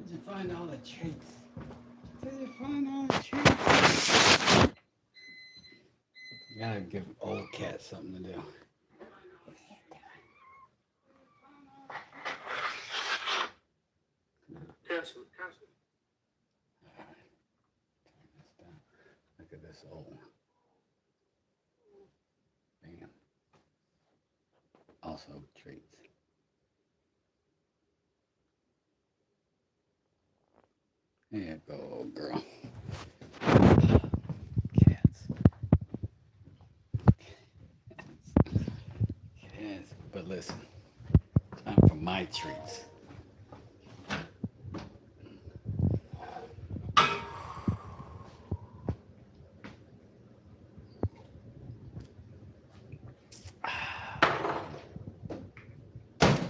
Did you find all the treats? Did you find all the treats? You gotta give old cats something to do. Castle, castle. Look at this old one. Bam. Also treats. There you go, old girl. Cats. Cats. But listen, time for my treats.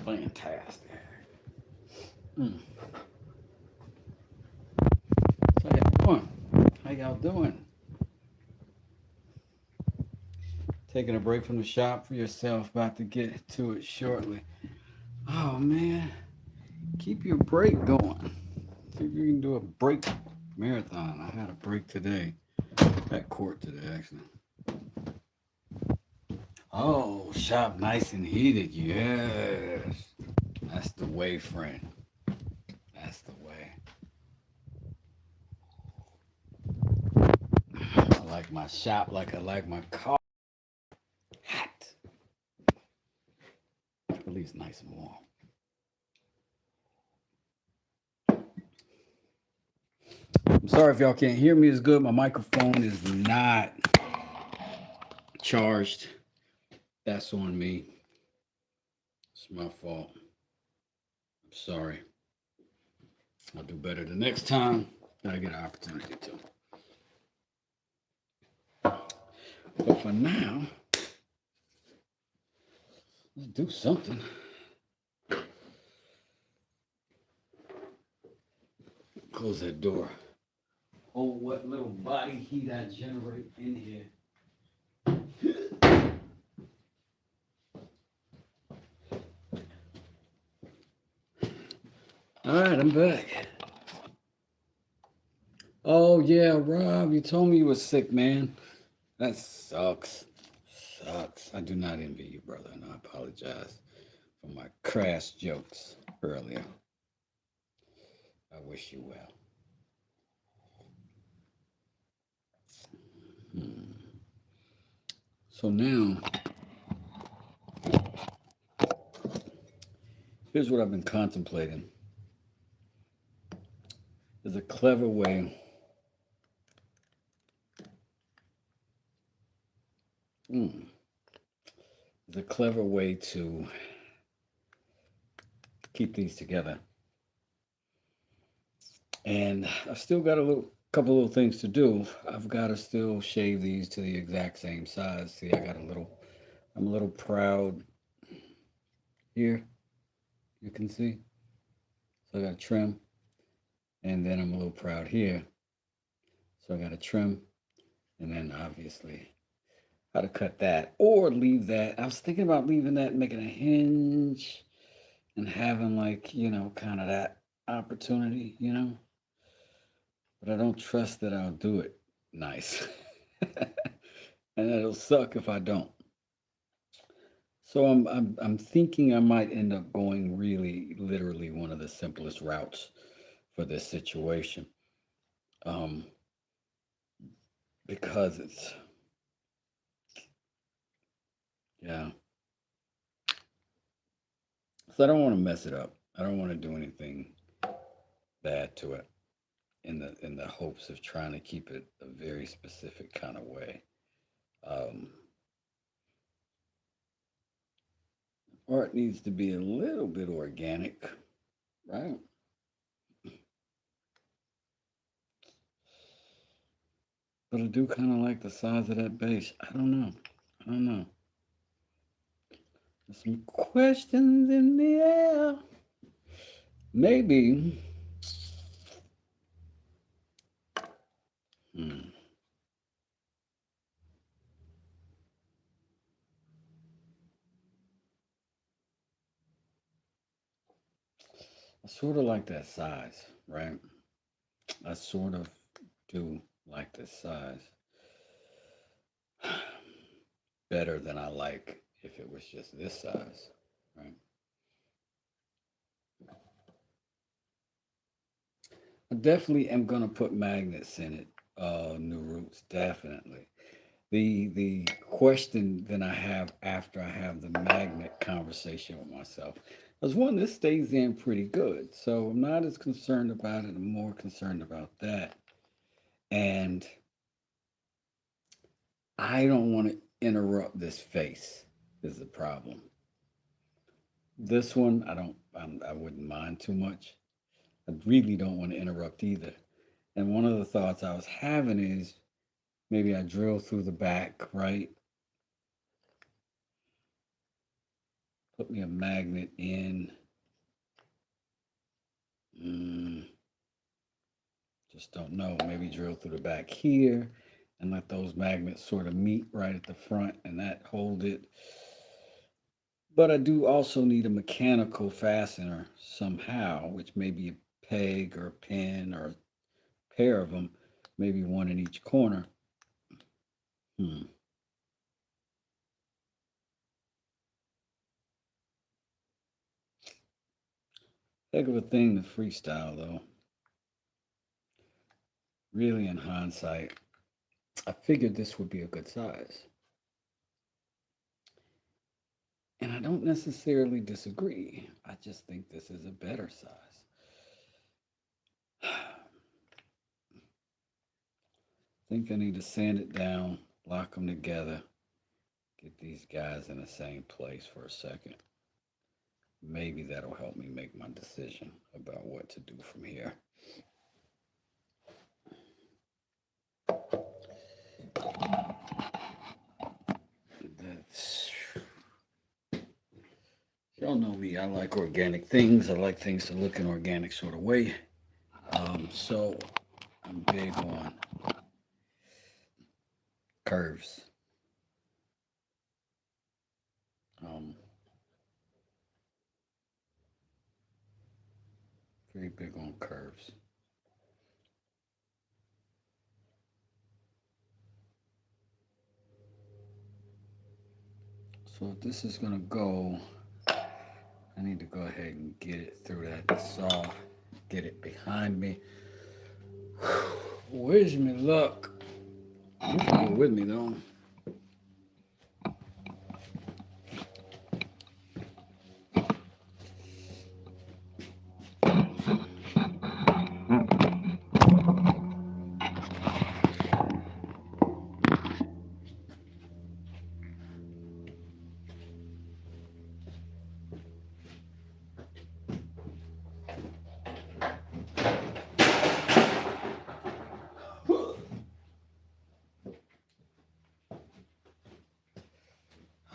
Fantastic. Mm. So how y'all doing? How y'all doing? Taking a break from the shop for yourself. About to get to it shortly. Oh man, keep your break going. See if you can do a break marathon. I had a break today. At court today, actually. Oh, shop nice and heated. Yes. That's the way, friend. That's the way. I like my shop like I like my car. Hot. At least nice and warm. I'm sorry if y'all can't hear me as good. My microphone is not charged. That's on me. It's my fault. I'm sorry. I'll do better the next time that I get an opportunity to. But for now, let's do something. Close that door. Oh, what little body heat I generate in here. All right, I'm back. Oh, yeah, Rob, you told me you were sick, man. That sucks. Sucks. I do not envy you, brother, and I apologize for my crass jokes earlier. I wish you well. Hmm. So now, here's what I've been contemplating. There's a clever way. There's a clever way to keep these together. And I've still got a couple little things to do. I've got to still shave these to the exact same size. See, I'm a little proud here. You can see. So I got to trim. And then I'm a little proud here. So I got to trim. And then obviously how to cut that or leave that. I was thinking about leaving that, making a hinge and having like, kind of that opportunity, But I don't trust that I'll do it nice. And it'll suck if I don't. So I'm thinking I might end up going really literally one of the simplest routes for this situation. Um, because yeah. So I don't want to mess it up. I don't want to do anything bad to it in the hopes of trying to keep it a very specific kind of way. Um, Art needs to be a little bit organic, right? But I do kind of like the size of that base. I don't know. I don't know. There's some questions in the air. Maybe. Hmm, I sort of like that size. right? I sort of do like this size better than I like if it was just this size, right? I definitely am gonna put magnets in it. New roots, definitely. The question that I have after I have the magnet conversation with myself is one, this stays in pretty good. So I'm not as concerned about it. I'm more concerned about that. And I don't want to interrupt this face is the problem. This one, I wouldn't mind too much. I really don't want to interrupt either. And one of the thoughts I was having is maybe I drill through the back, right? Put me a magnet in. Mm, just don't know. Maybe drill through the back here and let those magnets sort of meet right at the front and that hold it. But I do also need a mechanical fastener somehow, which may be a peg or a pin or a pair of them, maybe one in each corner. Hmm. Heck of a thing to freestyle, though. Really, in hindsight, I figured this would be a good size. And I don't necessarily disagree. I just think this is a better size. I think I need to sand it down, lock them together, get these guys in the same place for a second. Maybe that'll help me make my decision about what to do from here. That's, y'all know me. I like organic things. I like things to look an organic sort of way. So I'm big on curves. Um, very big on curves. So if this is gonna go, I need to go ahead and get it through that saw, get it behind me. Wish me luck. You can go with me though.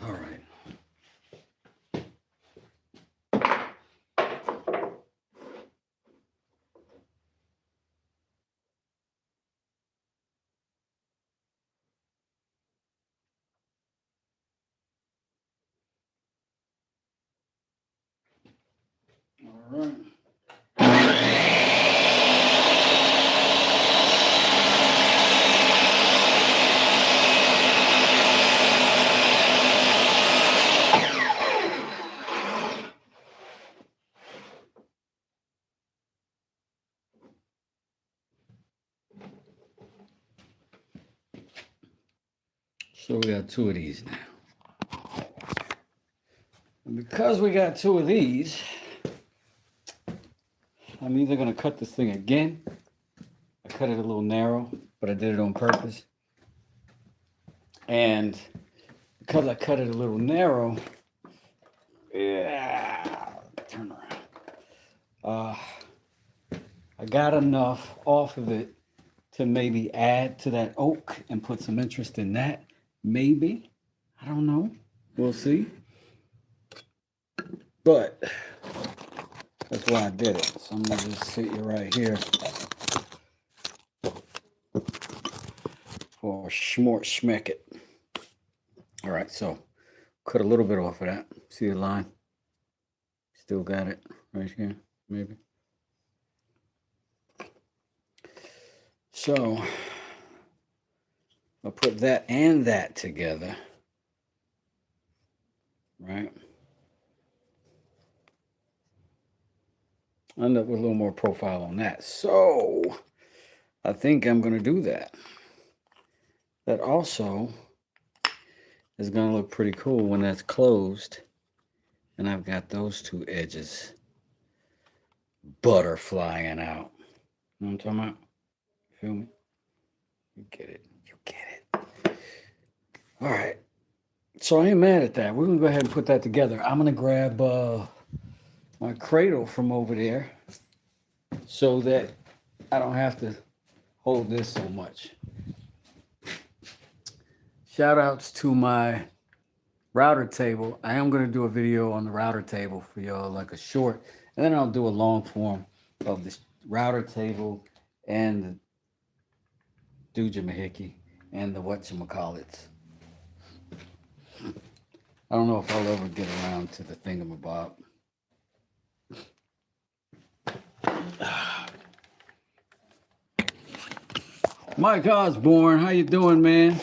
All right. All right. So we got two of these now. And because we got two of these, I'm either gonna cut this thing again. I cut it a little narrow, but I did it on purpose. And because I cut it a little narrow, yeah, turn around. Uh, I got enough off of it to maybe add to that oak and put some interest in that. Maybe. I don't know. We'll see. But that's why I did it. So I'm gonna just sit you right here for schmort schmeck it. All right, so cut a little bit off of that. See the line? Still got it right here, maybe. So I'll put that and that together, right? End up with a little more profile on that. So I think I'm going to do that. That also is going to look pretty cool when that's closed. And I've got those two edges butterflying out. You know what I'm talking about? Feel me? You get it. You get it. All right. So I ain't mad at that. We're going to go ahead and put that together. I'm going to grab my cradle from over there so that I don't have to hold this so much. Shout outs to my router table. I am going to do a video on the router table for y'all, like a short, and then I'll do a long form of this router table and the Dujamahiki and the whatchamacallits. I don't know if I'll ever get around to the thingamabob. Mike Osborne, how you doing, man?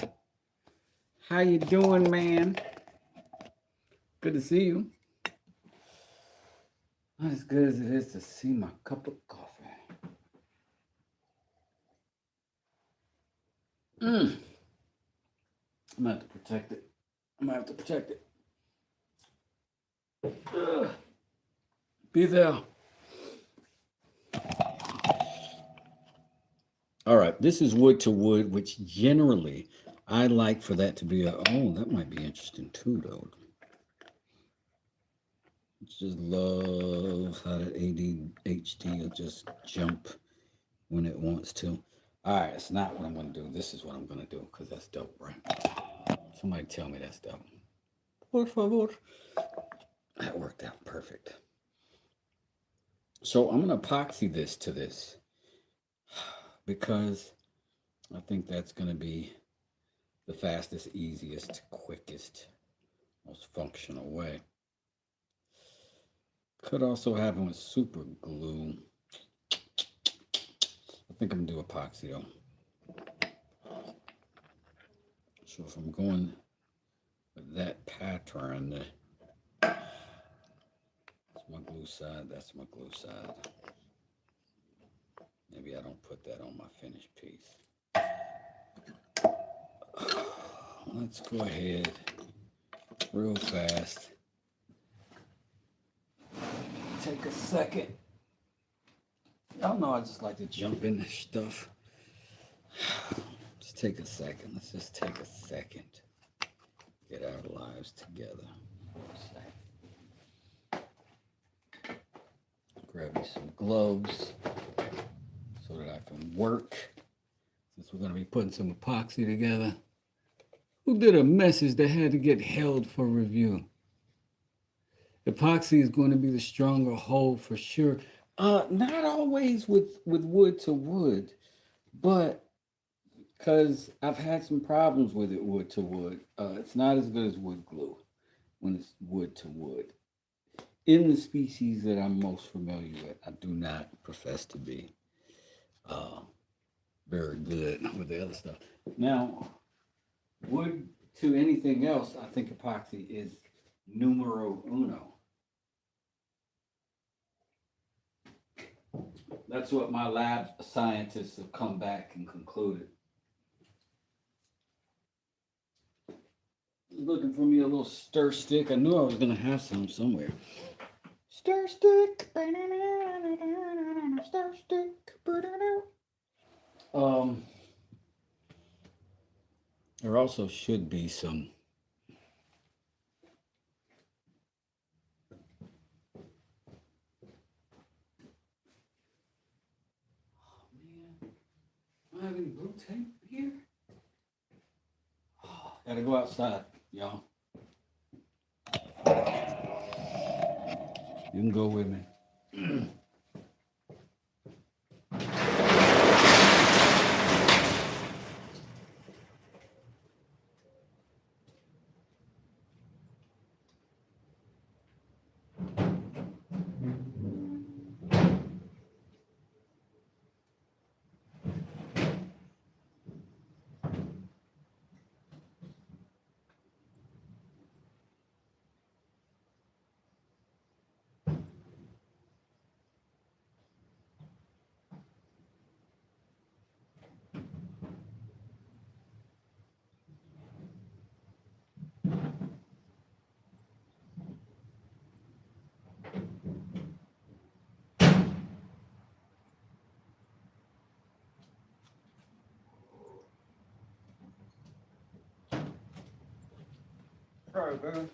How you doing, man? Good to see you. Not as good as it is to see my cup of coffee. I'm gonna have to protect it. I'm gonna have to protect it. Be there. All right, this is wood to wood, which generally I like for that to be a, oh, that might be interesting too, though. Just love how that ADHD will just jump when it wants to. All right, it's not what I'm going to do. This is what I'm going to do because that's dope, right? Somebody tell me that's dope. Por favor. That worked out perfect. So I'm going to epoxy this to this because I think that's going to be the fastest, easiest, quickest, most functional way. Could also happen with super glue. I think I'm going to do epoxy though. So if I'm going with that pattern, that's my glue side, that's my glue side. Maybe I don't put that on my finished piece. Let's go ahead real fast. Take a second. Y'all know I just like to jump in this stuff. Just take a second. Let's just take a second. Get our lives together. Grab me some gloves so that I can work. Since we're going to be putting some epoxy together. Who did a message that had to get held for review? Epoxy is going to be the stronger hold for sure. Not always with wood to wood, but because I've had some problems with it wood to wood. It's not as good as wood glue when it's wood to wood. In the species that I'm most familiar with, I do not profess to be very good with the other stuff. Now, wood to anything else, I think epoxy is numero uno. That's what my lab scientists have come back and concluded. Looking for me a little stir stick. I knew I was going to have some somewhere. Stir stick. Stir stick. There also should be some I have any blue tape here? Oh, gotta go outside, y'all. You can go with me. All right, baby.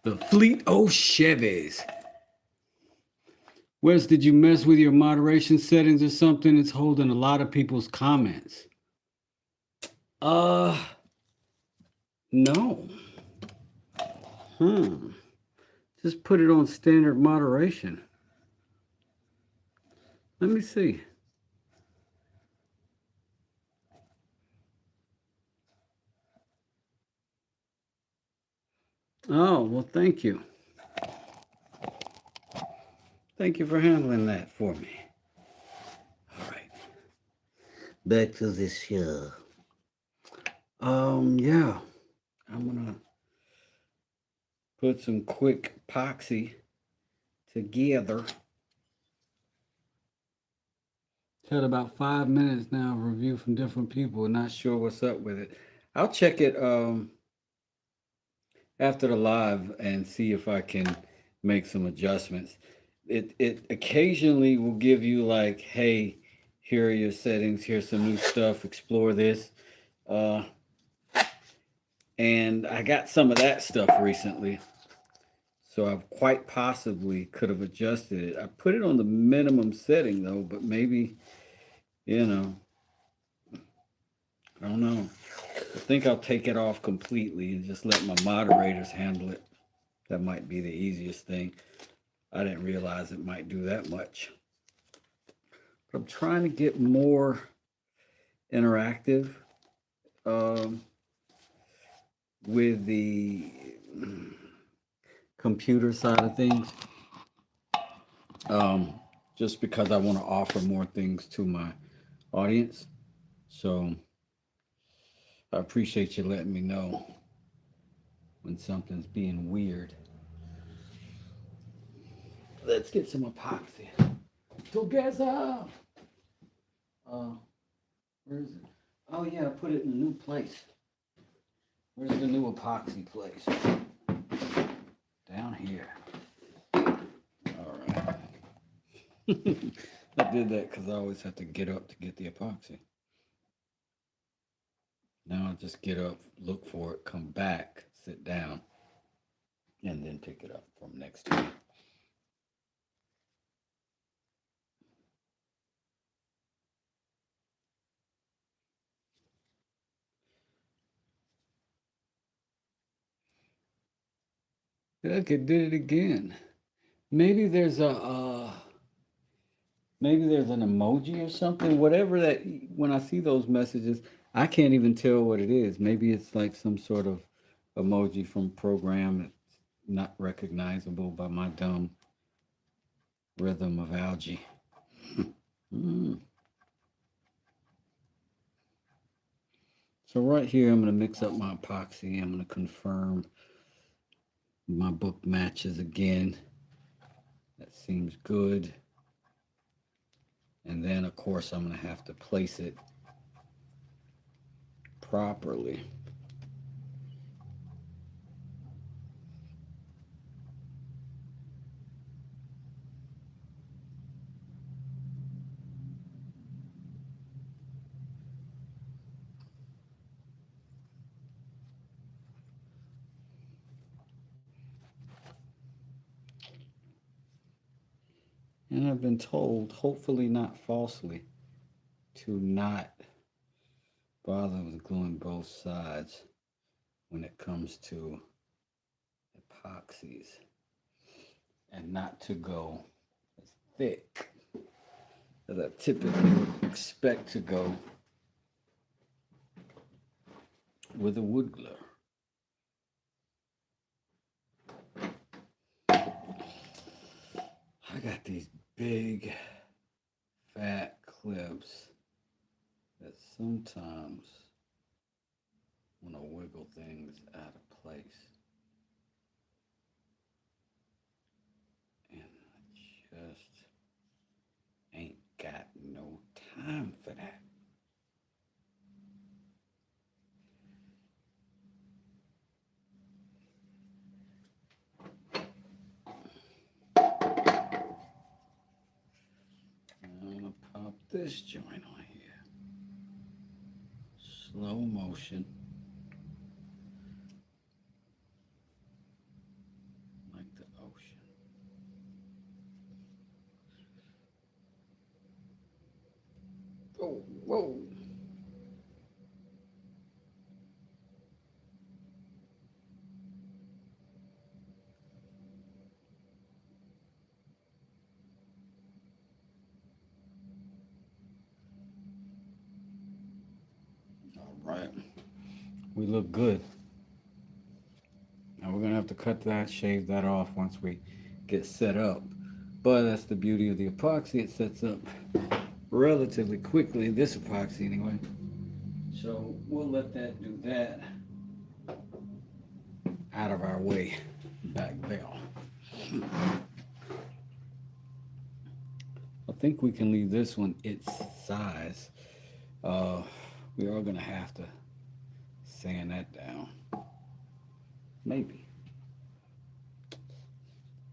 The Fleet O Chevys. Wes, did you mess with your moderation settings or something? It's holding a lot of people's comments. Uh, no. Just put it on standard moderation. Let me see. Oh, well, thank you. Thank you for handling that for me. All right. Back to this show. Yeah. I'm gonna put some quick epoxy together. Had about 5 minutes now of review from different people. Not sure what's up with it. I'll check it after the live and see if I can make some adjustments. It occasionally will give you like, hey, here are your settings, here's some new stuff, explore this. And I got some of that stuff recently. So I quite possibly could have adjusted it. I put it on the minimum setting though, but maybe, you know, I don't know. I think I'll take it off completely and just let my moderators handle it. That might be the easiest thing. I didn't realize it might do that much. But I'm trying to get more interactive with the computer side of things. Just because I want to offer more things to my audience. So I appreciate you letting me know when something's being weird. Let's get some epoxy together. Where is it? Oh yeah, I put it in a new place. Where's the new epoxy place? Down here. All right. I did that because I always have to get up to get the epoxy. Now I just get up, look for it, come back, sit down, and then pick it up from next to me. Look, it did it again. Maybe there's maybe there's an emoji or something. Whatever that, when I see those messages, I can't even tell what it is. Maybe it's like some sort of emoji from program that's not recognizable by my dumb rhythm of algae. So right here, I'm going to mix up my epoxy. I'm going to confirm my book matches again. That seems good. And then, of course, I'm going to have to place it properly. And I've been told, hopefully not falsely, to not bother with gluing both sides when it comes to epoxies, and not to go as thick as I typically would expect to go with a wood glue. I got these big fat clips that sometimes want to wiggle things out of place. time for that. I'm gonna pop this joint on here. Slow motion, like the ocean. Oh, whoa. All right. We look good. Now we're gonna have to cut that, shave that off once we get set up. But that's the beauty of the epoxy. It sets up relatively quickly, this epoxy anyway. So we'll let that do that out of our way back there. I think we can leave this one its size. We are gonna have to sand that down. Maybe.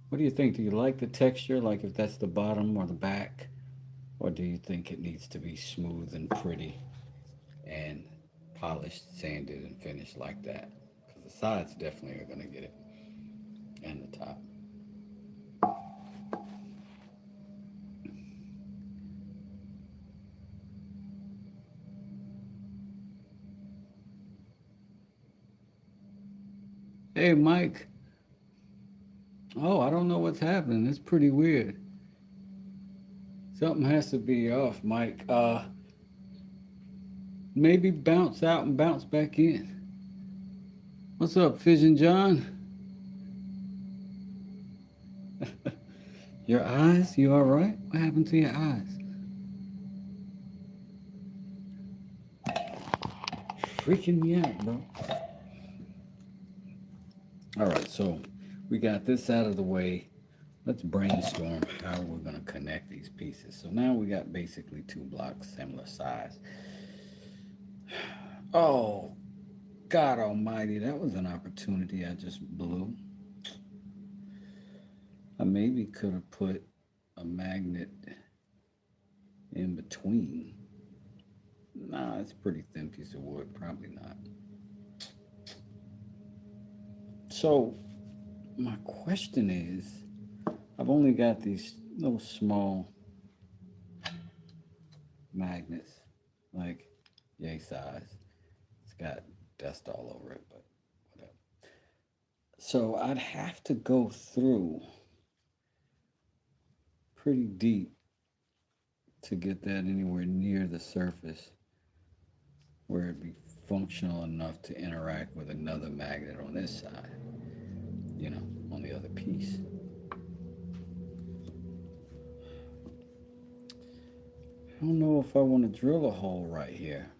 What do you think? Do you like the texture? Like if that's the bottom or the back? Or do you think it needs to be smooth and pretty and polished, sanded, and finished like that? Because the sides definitely are gonna get it. And the top. Hey, Mike. Oh, I don't know what's happening. It's pretty weird. Something has to be off, Mike. Maybe bounce out and bounce back in. What's up, Fission John? Your eyes? You all right? What happened to your eyes? Freaking me out, bro. All right, so we got this out of the way. Let's brainstorm how we're going to connect these pieces. So now we got basically two blocks similar size. Oh, God almighty, that was an opportunity I just blew. I maybe could have put a magnet in between. Nah, it's a pretty thin piece of wood. Probably not. So, my question is, I've only got these little small magnets, like yay size. It's got dust all over it, but whatever. So I'd have to go through pretty deep to get that anywhere near the surface where it'd be functional enough to interact with another magnet on this side, on the other piece. I don't know if I want to drill a hole right here.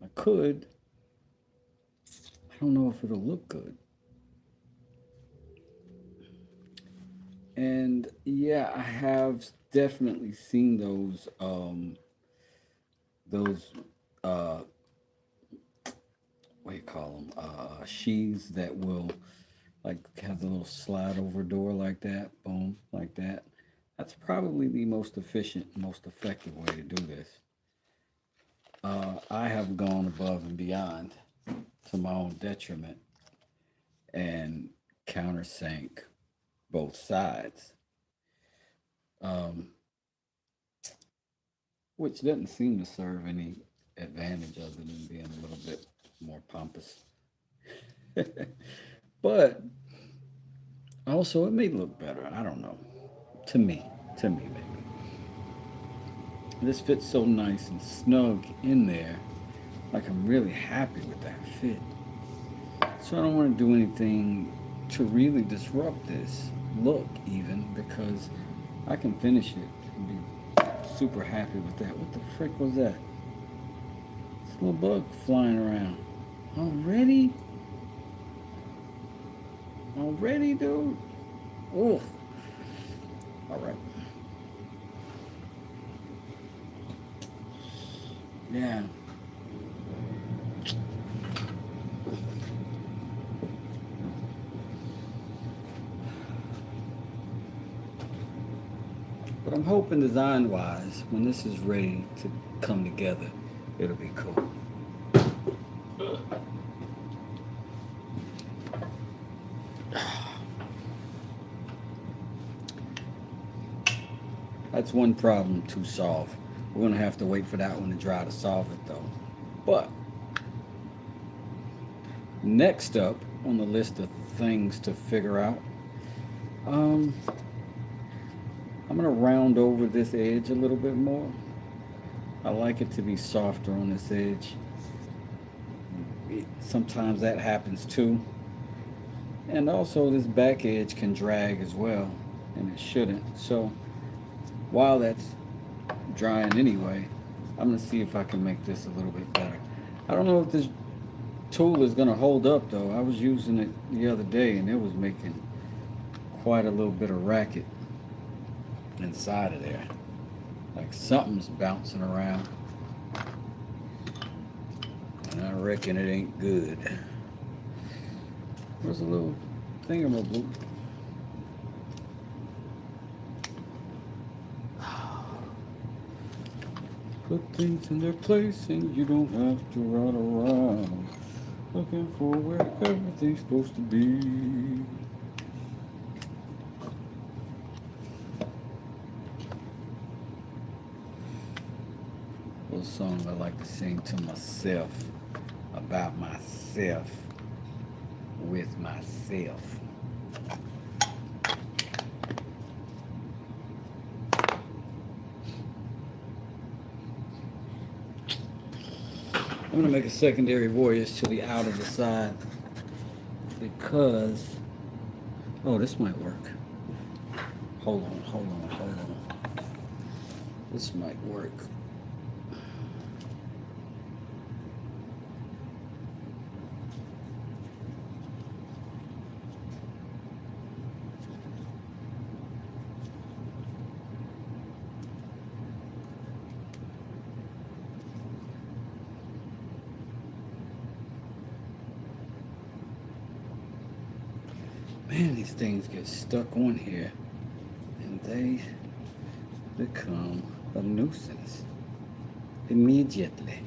I could. I don't know if it'll look good. And yeah, I have definitely seen those what do you call them? Sheaths that will like have the little slide over door like that, boom, like that. That's probably the most efficient, most effective way to do this. I have gone above and beyond to my own detriment and countersank both sides, um, which doesn't seem to serve any advantage other than being a little bit more pompous. But also, it may look better. I don't know. To me, maybe. This fits so nice and snug in there. Like, I'm really happy with that fit. So I don't want to do anything to really disrupt this look, even, because I can finish it and be super happy with that. What the frick was that? This little bug flying around. Already? Already, dude? Oof. All right. Yeah. But I'm hoping design wise, when this is ready to come together, it'll be cool. That's one problem to solve. We're gonna have to wait for that one to dry to solve it though. But next up on the list of things to figure out, um, I'm gonna round over this edge a little bit more. I like it to be softer on this edge. Sometimes that happens too. And also this back edge can drag as well, and it shouldn't. So while that's drying anyway, I'm gonna see if I can make this a little bit better. I don't know if this tool is gonna hold up though. I was using it the other day and it was making quite a little bit of racket inside of there. Like something's bouncing around. And I reckon it ain't good. There's a little thingamaboop. Put things in their place and you don't have to run around looking for where everything's supposed to be. A little song I like to sing to myself, about myself, with myself. I'm gonna make a secondary voyage to the out of the side because, oh, this might work. Hold on. This might work. Man, these things get stuck on here and they become a nuisance immediately.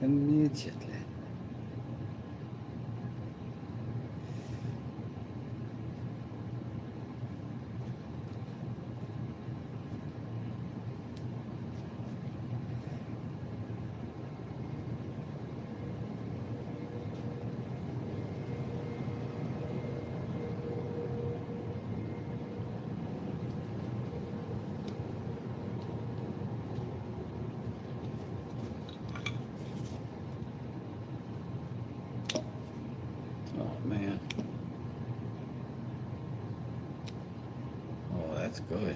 Immediately. Oh man. Oh, that's good.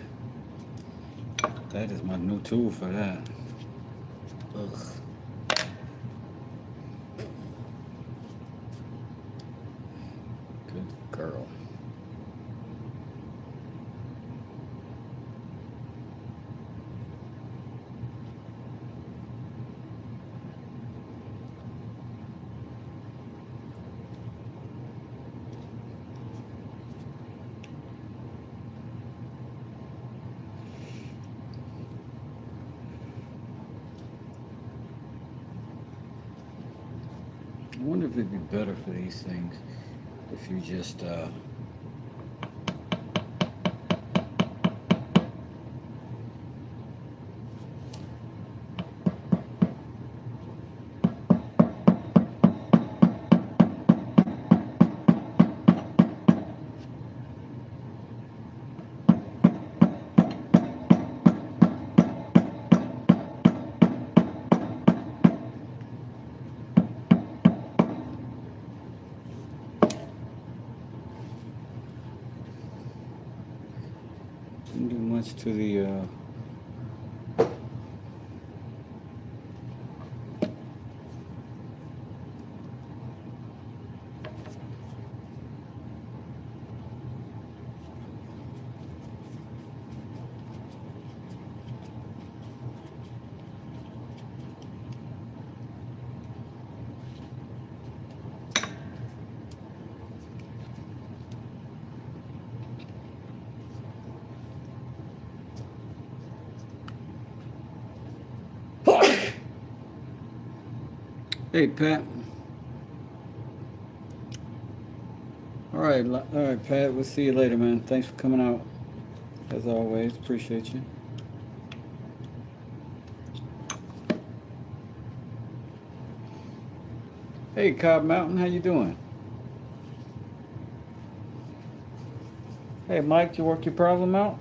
That is my new tool for that. Ugh. Good girl. I wonder if it'd be better for these things if you just didn't do much to the Hey, Pat. All right, Pat. We'll see you later, man. Thanks for coming out. As always, appreciate you. Hey, Cobb Mountain, how you doing? Hey, Mike, you work your problem out?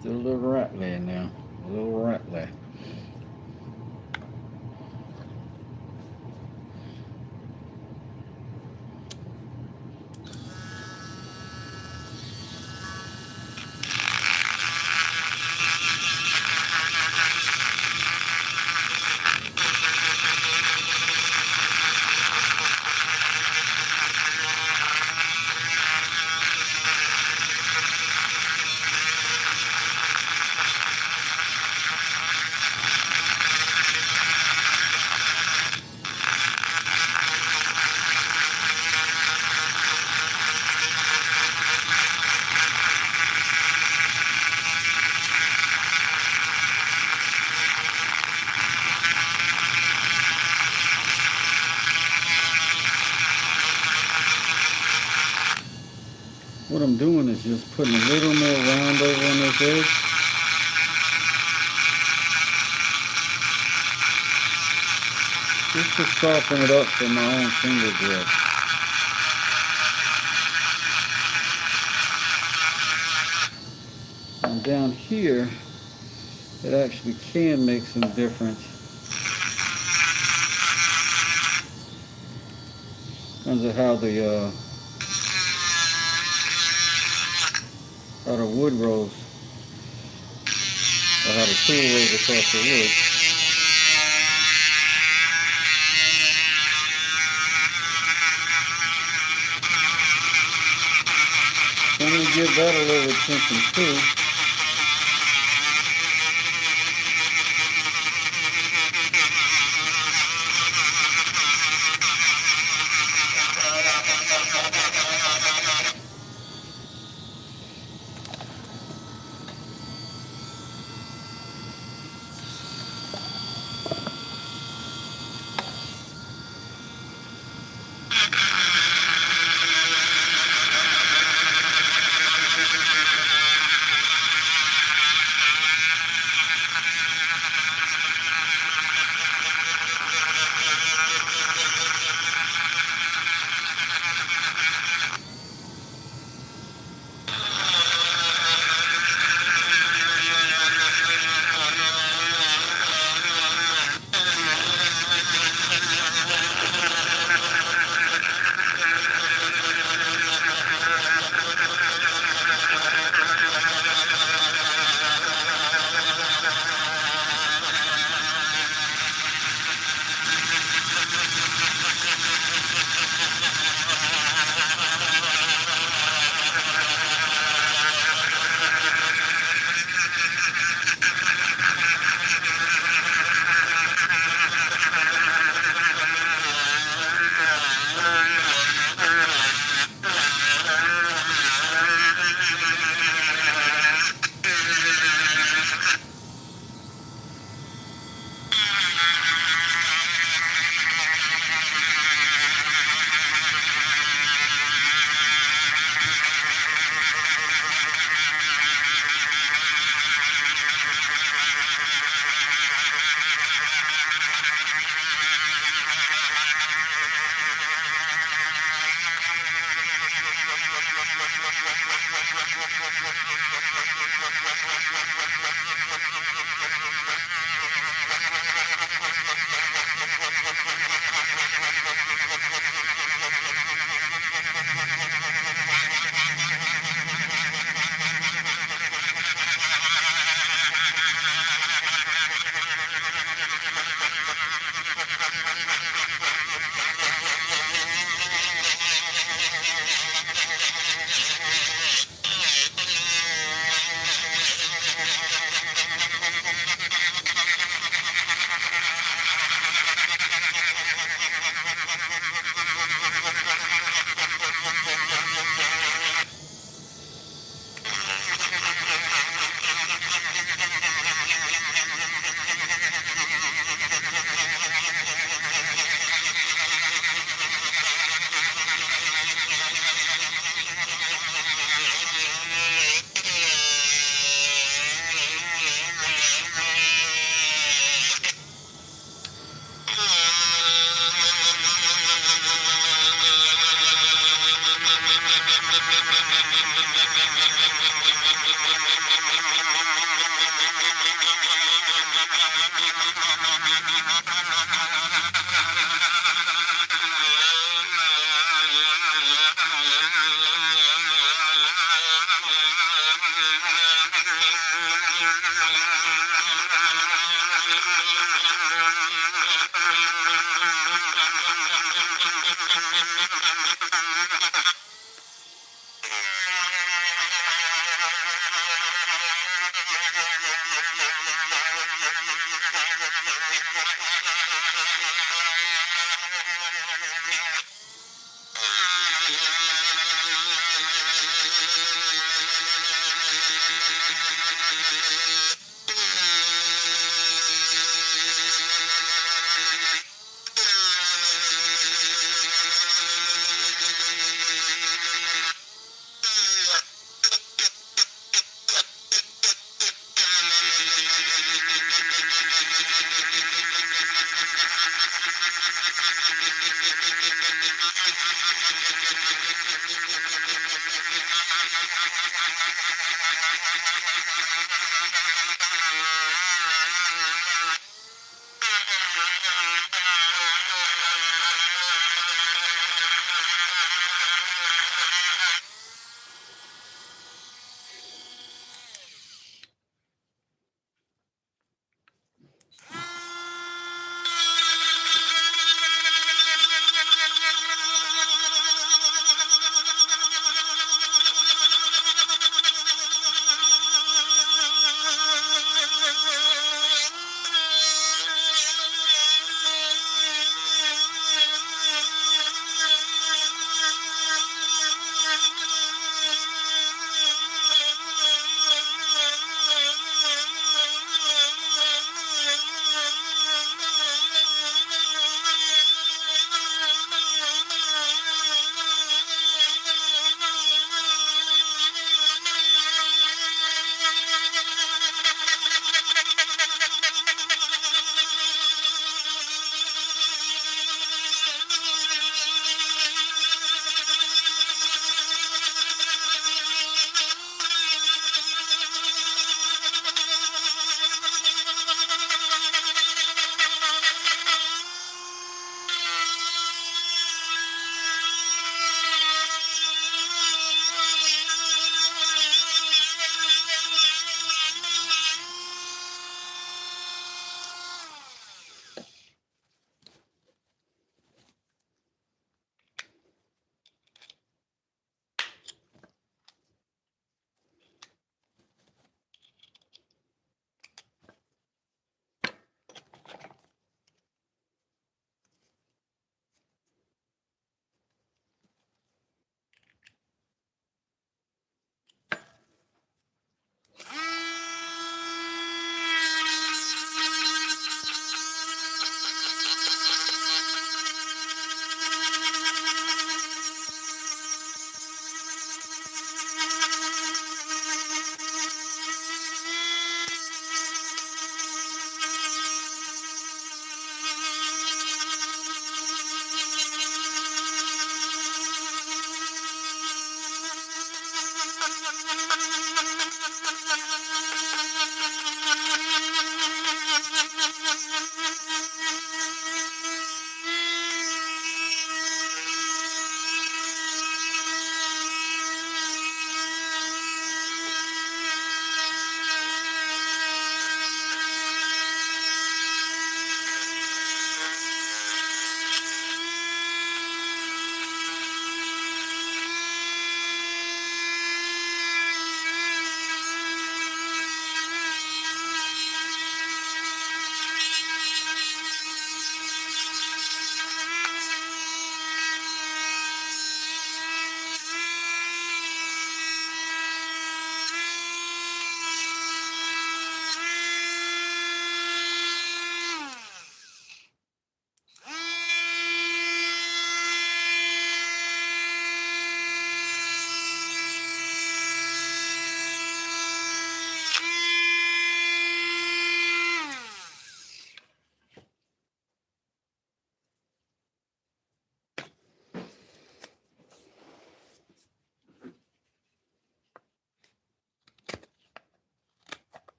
Still a little rattly now. A little rattly. What I'm doing is just putting a little more round over on this edge. Just to soften it up for my own finger grip. And down here, it actually can make some difference. In terms of how the wood rolls, or how the tool rolls across the wood. So I'm going to give that a little attention too.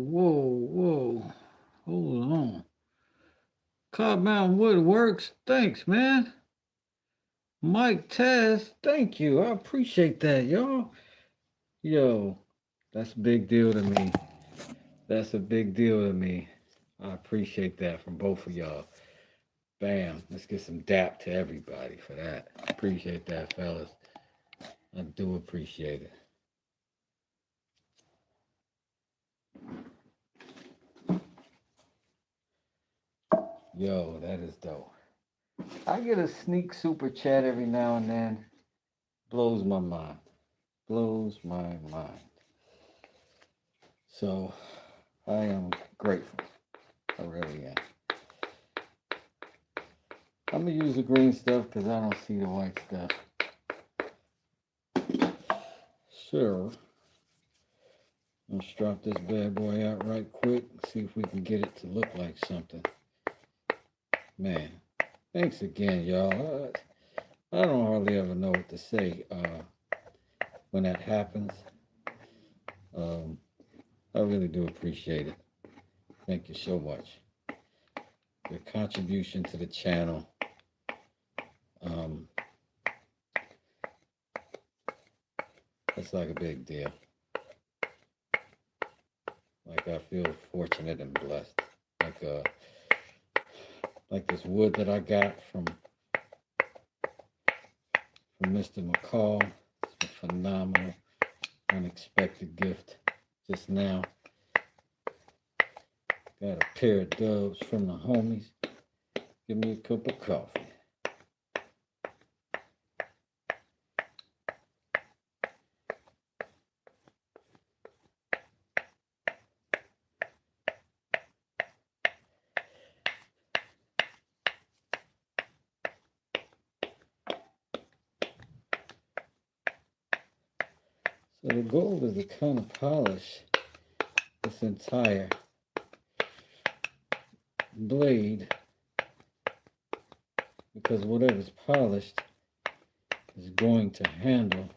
Whoa. Hold on. Cobb Mountain Woodworks. Thanks, man. Mike Taz, thank you. I appreciate that, y'all. Yo, that's a big deal to me. That's a big deal to me. I appreciate that from both of y'all. Bam. Let's get some dap to everybody for that. Appreciate that, fellas. I do appreciate it. Yo, that is dope. I get a sneak super chat every now and then. Blows my mind. Blows my mind. So I am grateful. I really am. I'm gonna use the green stuff because I don't see the white stuff. So let's drop this bad boy out right quick. See if we can get it to look like something. Man, thanks again, y'all. I don't hardly ever know what to say when that happens. I really do appreciate it. Thank you so much. Your contribution to the channel. It's like a big deal. Like I feel fortunate and blessed. Like this wood that I got from Mr. McCall. It's a phenomenal, unexpected gift just now. Got a pair of doves from the homies. Give me a cup of coffee. So the goal is to kind of polish this entire blade, because whatever's polished is going to handle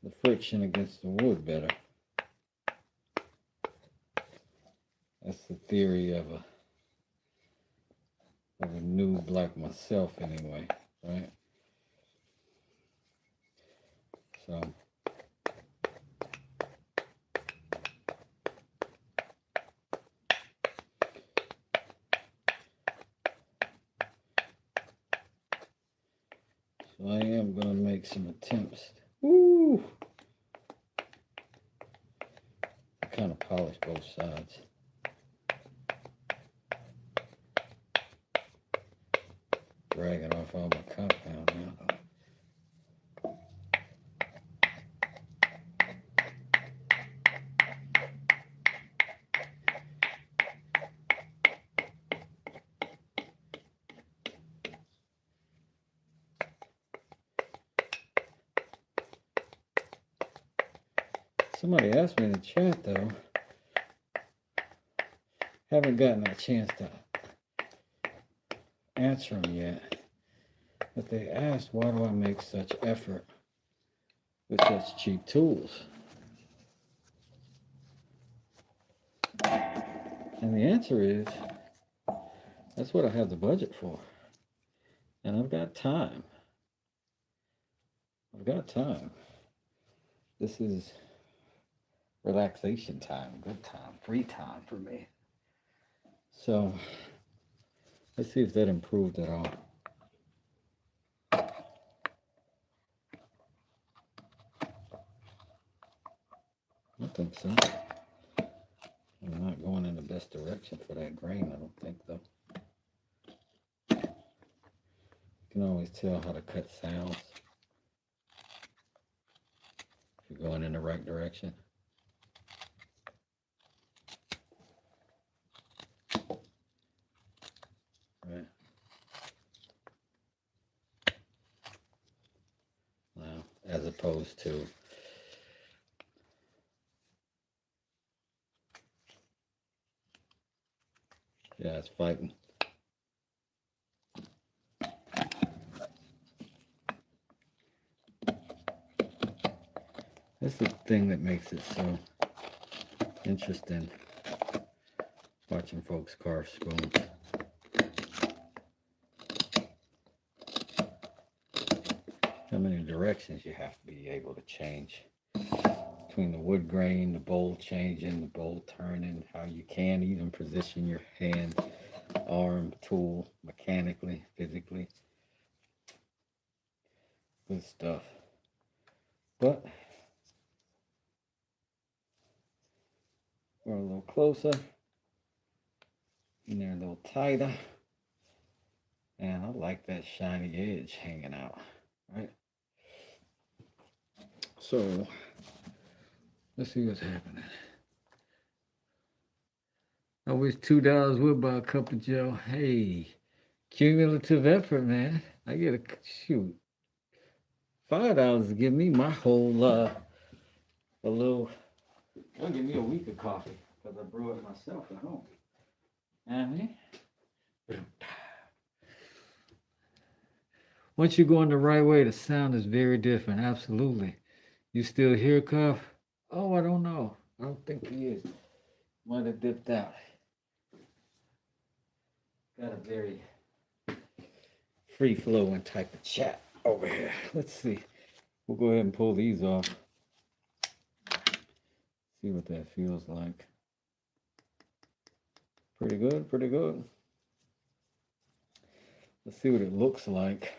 the friction against the wood better. That's the theory of a noob like myself anyway, right? So I am going to make some attempts. Woo! Kind of polish both sides. Dragging off all my compound now. Somebody asked me in the chat though. Haven't gotten a chance to answer them yet. But they asked, why do I make such effort with such cheap tools? And the answer is, that's what I have the budget for. And I've got time. This is relaxation time, good time, free time for me. So let's see if that improved at all. I think so. I'm not going in the best direction for that grain, I don't think, though. You can always tell how to cut sounds if you're going in the right direction. Right. Now, as opposed to it's fighting. This is thing that makes it so interesting watching folks carve spoons. How many directions you have to be able to change between the wood grain, the bowl changing, the bowl turning, how you can even position your hand, arm, tool, mechanically, physically. Good stuff. But we're a little closer, and they're a little tighter. And I like that shiny edge hanging out, right? So let's see what's happening. I wish $2 would buy a cup of Joe. Hey, cumulative effort, man. I get a shoot. $5 to give me my whole a little. They'll give me a week of coffee because I brew it myself at home. Once you're going the right way, the sound is very different. Absolutely. You still hear Cuff? Oh, I don't know. I don't think he is. Might have dipped out. Got a very free-flowing type of chat over here. Let's see. We'll go ahead and pull these off. See what that feels like. Pretty good, pretty good. Let's see what it looks like.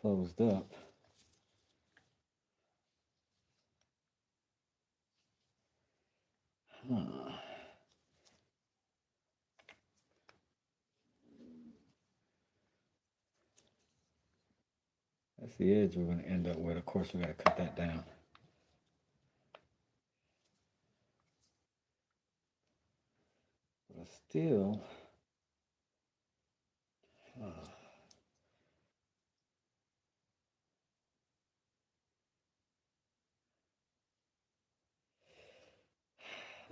Closed up. Huh. That's the edge we're going to end up with. Of course, we got to cut that down. But still,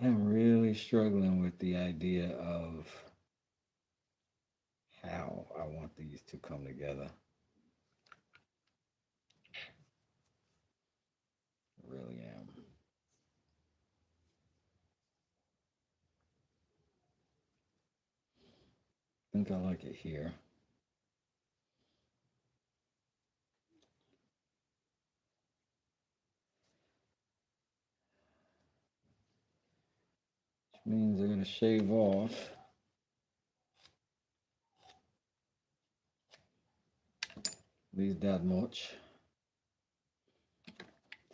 I'm really struggling with the idea of how I want these to come together. I really am. I think I like it here. Which means I'm going to shave off at least that much.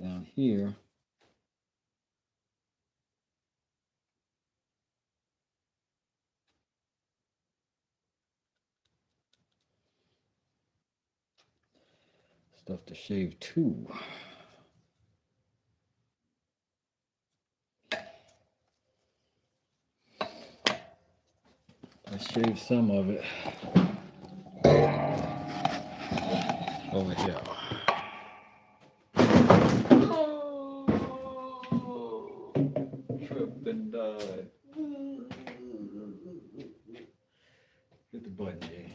Down here, stuff to shave too. I shaved some of it over here. Oh, tripped and died. Hit the button, Jay.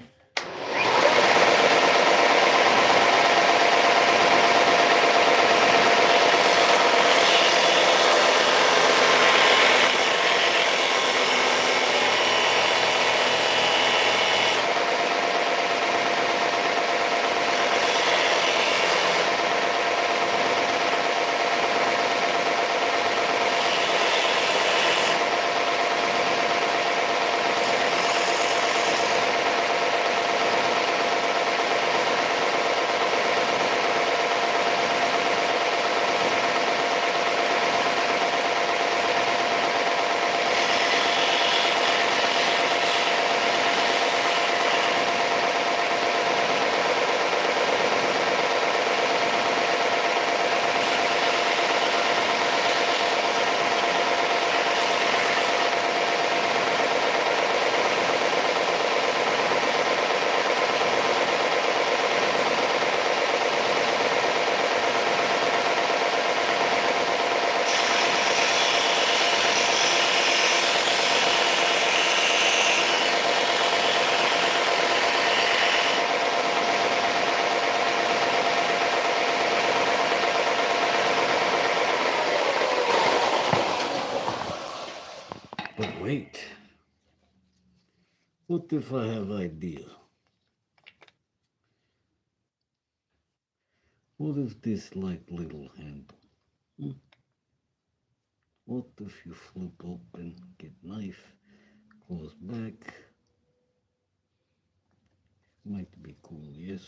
wait. What if I have idea? What if this like little handle? Hmm? What if you flip open, get knife, close back? Might be cool, yes?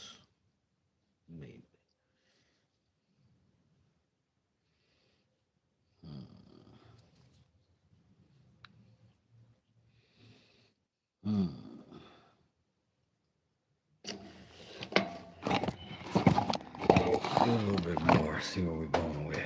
Maybe. Hmm. Hmm. Do a little bit more, see what we're going with.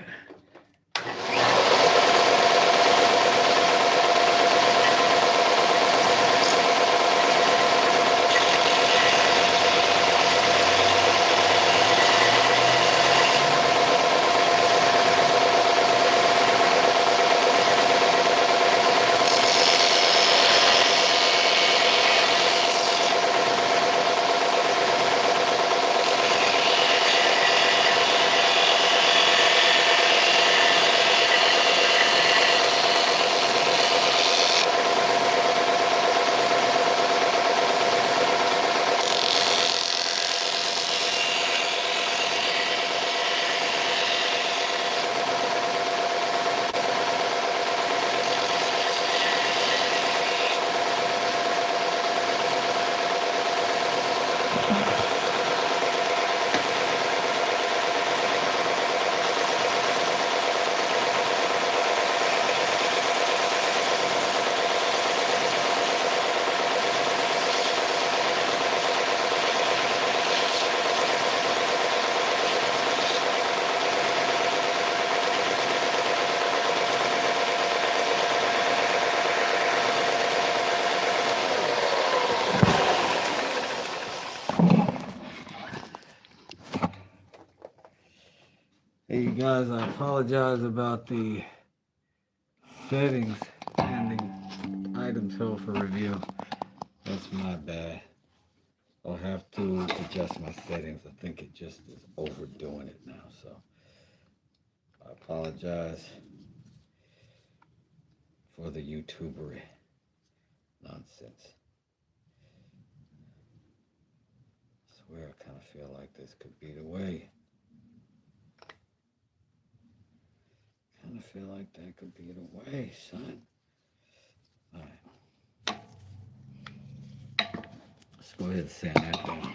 Hey guys, I apologize about the settings and the items held for review. That's my bad. I'll have to adjust my settings. I think it just is overdoing it now, so I apologize for the YouTubery nonsense. I swear I kind of feel like this could be the way. Kind of feel like that could be the way, son. All right. Let's go ahead and sand that down.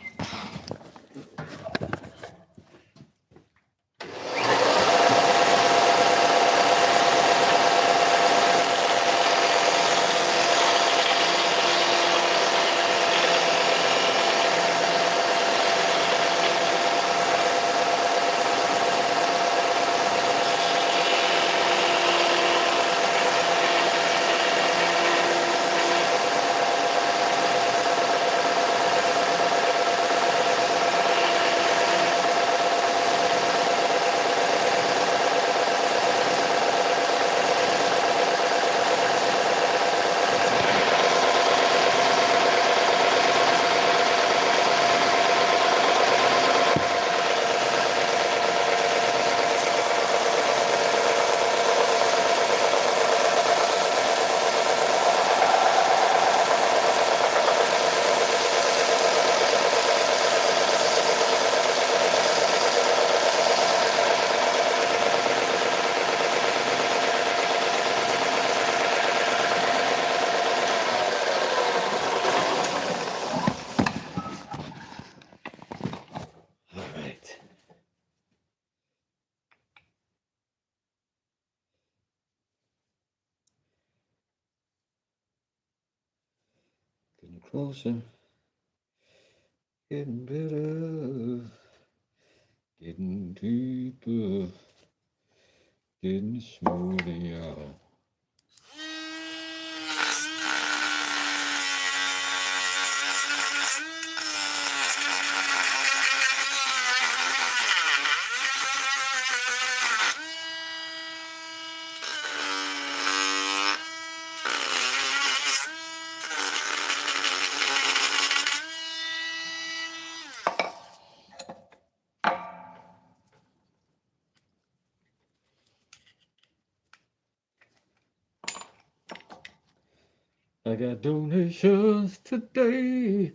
Getting closer, getting better, getting deeper, getting smoother, y'all. I got donations today.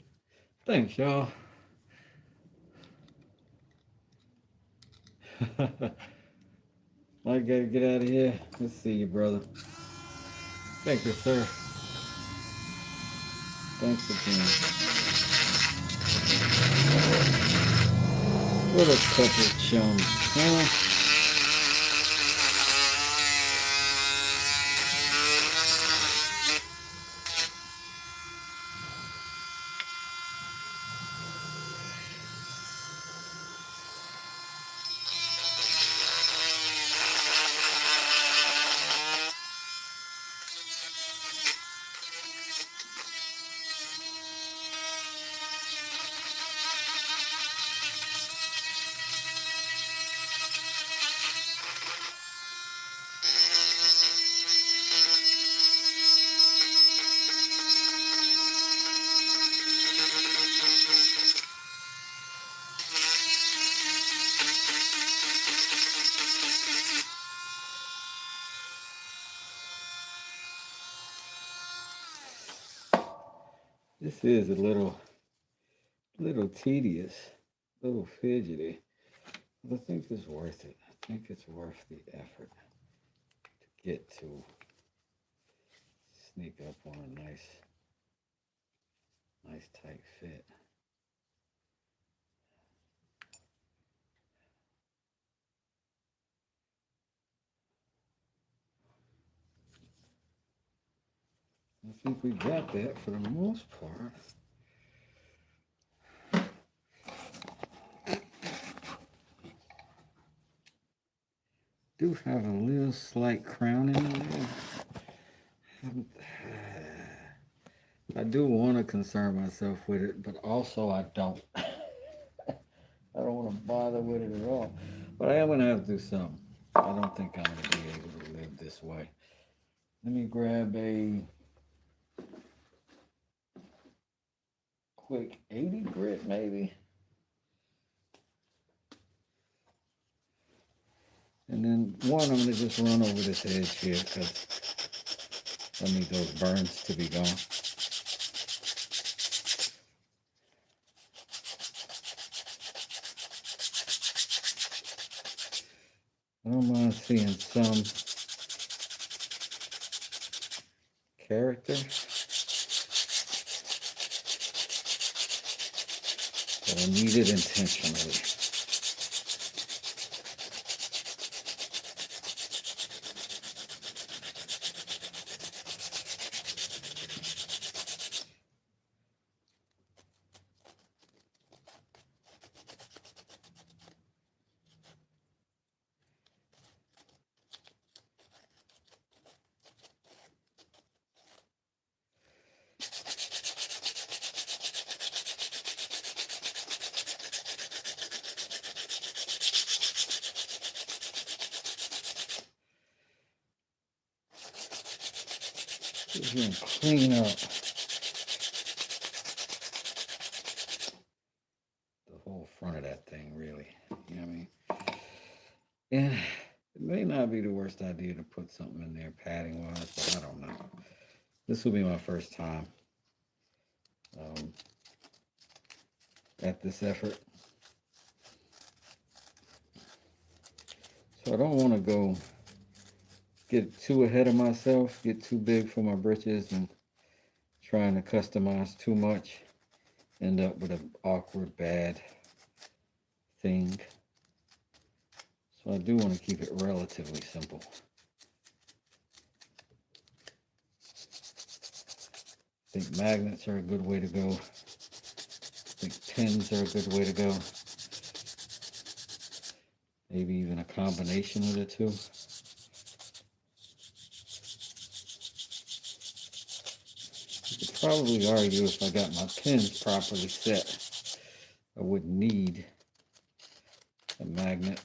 Thanks, y'all. I gotta get out of here. Let's see you, brother. Thank you, sir. Thanks again. What a couple chums, huh? This is a little tedious, a little fidgety. But I think it's worth it. I think it's worth the effort to get to sneak up on a nice tight fit. I think we got that for the most part. Do have a little slight crowning in there. I do want to concern myself with it, but also I don't. I don't want to bother with it at all. But I am going to have to do something. I don't think I'm going to be able to live this way. Let me grab a quick 80 grit, maybe. And then one, I'm going to just run over this edge here because I need those burns to be gone. I don't mind seeing some character, but I need it intentionally. Just gonna clean up the whole front of that thing, really. You know what I mean? And it may not be the worst idea to put something in there padding wise, but I don't know. This will be my first time at this effort. So I don't want to go get too ahead of myself, get too big for my britches and trying to customize too much, end up with an awkward, bad thing. So I do want to keep it relatively simple. I think magnets are a good way to go. I think pins are a good way to go. Maybe even a combination of the two. You could probably argue if I got my pins properly set, I wouldn't need a magnet.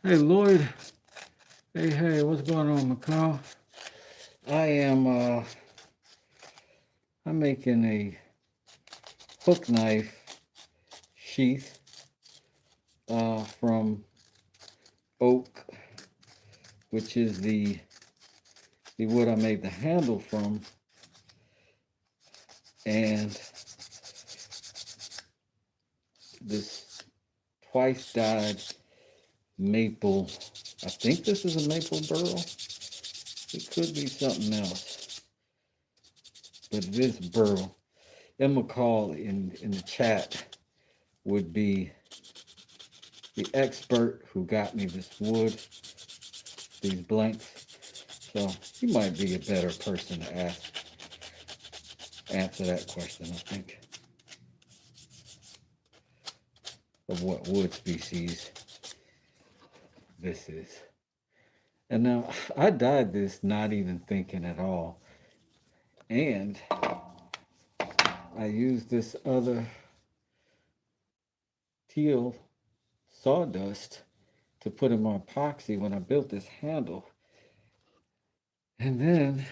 Hey, Lloyd. Hey, what's going on, McCall? I am, I'm making a hook knife sheath from oak, which is the wood I made the handle from, and this twice dyed maple. I think this is a maple burl. It could be something else, but it is burl. Emma McCall in the chat would be the expert who got me this wood, these blanks. So he might be a better person to answer that question, I think, of what wood species this is. And now I dyed this not even thinking at all. And I used this other teal sawdust to put in my epoxy when I built this handle. And then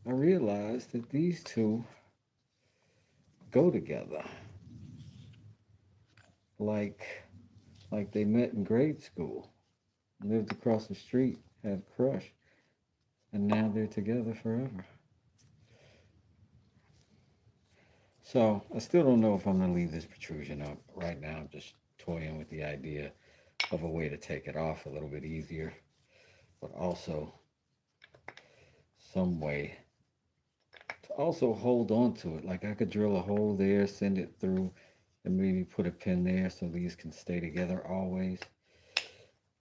I realized that these two go together like they met in grade school, lived across the street, had a crush, and now they're together forever. So I still don't know if I'm gonna leave this protrusion up. Right now I'm just toying with the idea of a way to take it off a little bit easier, but also some way to also hold on to it. Like I could drill a hole there, send it through, and maybe put a pin there so these can stay together always.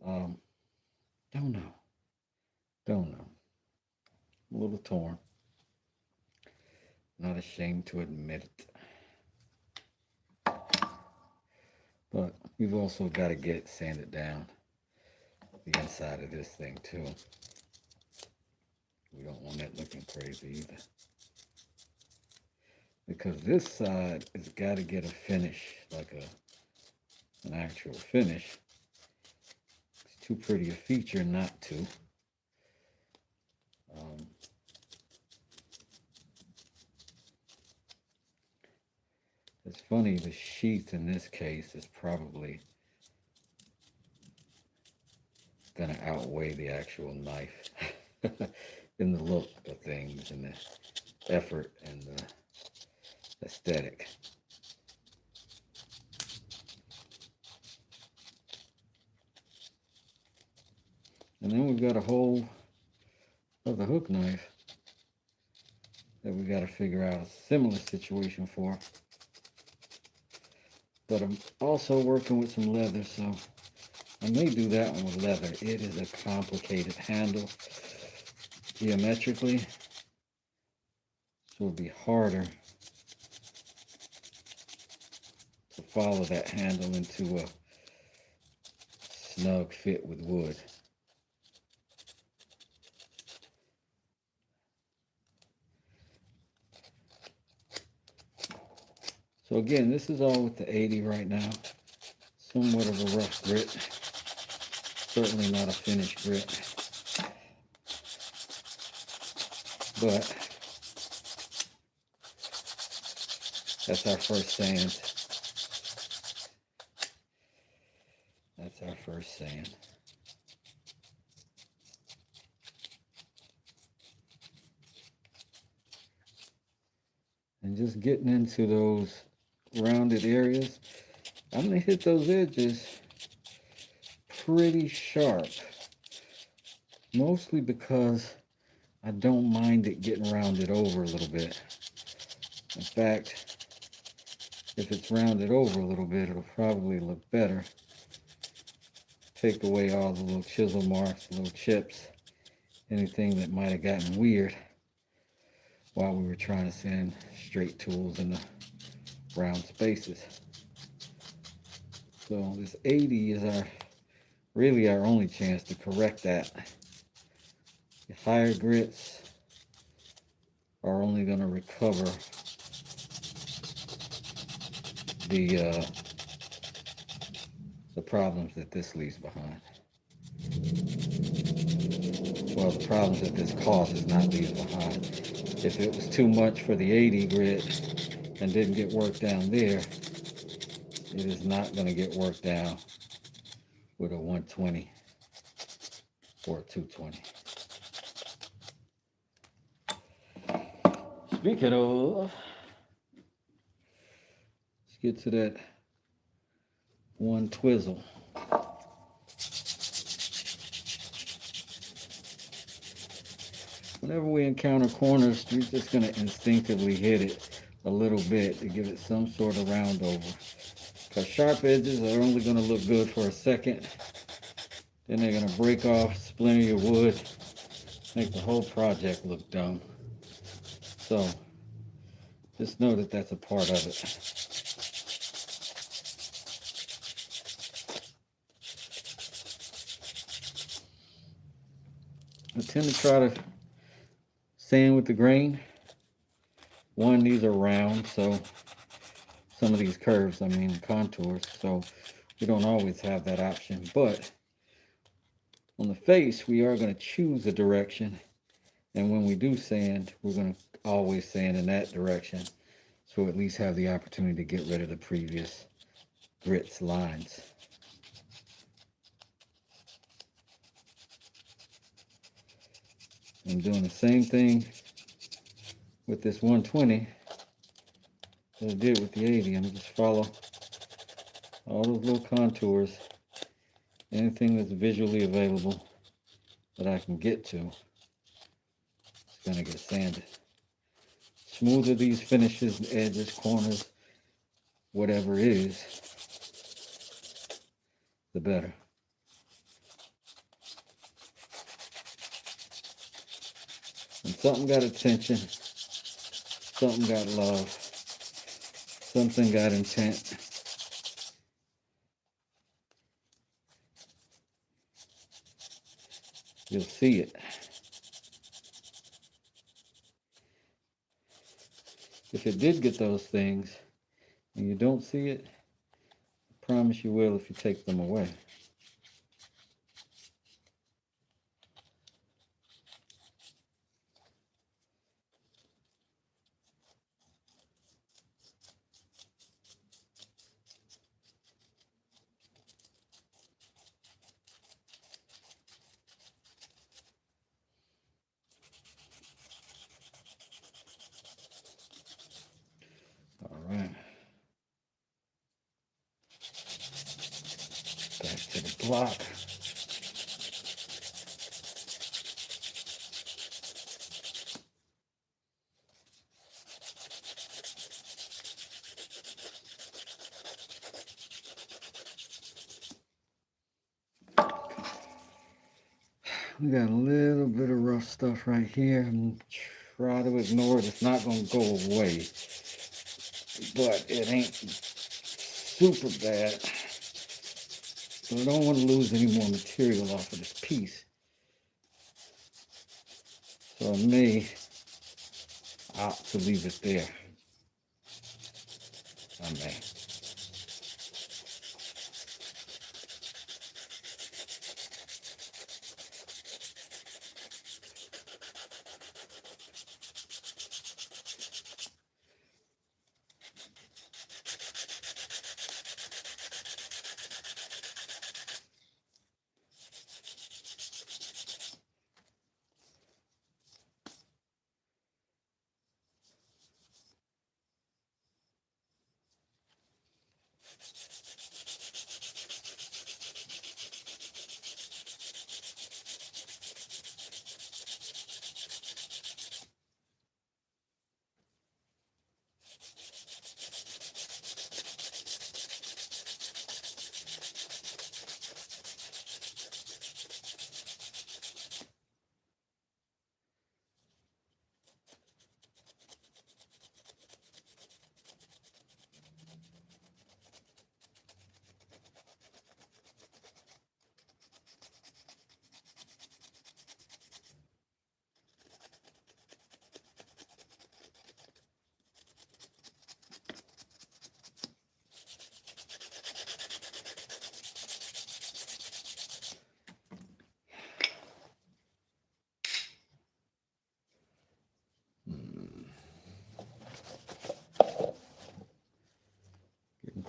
Um, don't know. Don't know. I'm a little torn. Not ashamed to admit it. But we've also got to get sanded down the inside of this thing too. We don't want that looking crazy either. Because this side has got to get a finish, like an actual finish. It's too pretty a feature not to. It's funny, the sheath in this case is probably going to outweigh the actual knife in the look of things and the effort and the aesthetic. And then we've got a whole other hook knife that we got to figure out a similar situation for. But I'm also working with some leather, so I may do that one with leather. It is a complicated handle geometrically, so it'll be harder to follow that handle into a snug fit with wood. So again, this is all with the 80 right now. Somewhat of a rough grit. Certainly not a finished grit. But that's our first sand. That's our first sand. And just getting into those rounded areas, I'm going to hit those edges pretty sharp. Mostly because I don't mind it getting rounded over a little bit. In fact, if it's rounded over a little bit, it'll probably look better. Take away all the little chisel marks, little chips, anything that might have gotten weird while we were trying to sand straight tools in the round spaces. So this 80 is really our only chance to correct that. The higher grits are only going to recover the problems that this leaves behind. Well, the problem is that this cost is not leaving behind. If it was too much for the 80 grit and didn't get worked down there, it is not going to get worked down with a 120 or a 220. Speaking of, let's get to that one twizzle. Whenever we encounter corners, we're just going to instinctively hit it a little bit to give it some sort of round over. Because sharp edges are only going to look good for a second. Then they're going to break off, splinter your wood, make the whole project look dumb. So just know that that's a part of it. I tend to try to sand with the grain. One, these are round, so some of these curves, contours, so we don't always have that option. But on the face, we are going to choose a direction. And when we do sand, we're going to always sand in that direction. So at least have the opportunity to get rid of the previous grits lines. I'm doing the same thing with this 120 that I did with the 80. I'm just follow all those little contours, anything that's visually available that I can get to. It's going to get sanded. Smoother these finishes, edges, corners, whatever it is, the better. When something got attention, something got love, something got intent, you'll see it. If it did get those things and you don't see it, I promise you will if you take them away. All right. Back to the block. We got a little bit of rough stuff right here. I'm try to ignore it. It's not going to go away, but it ain't super bad. But I don't want to lose any more material off of this piece. So I may opt to leave it there. I may.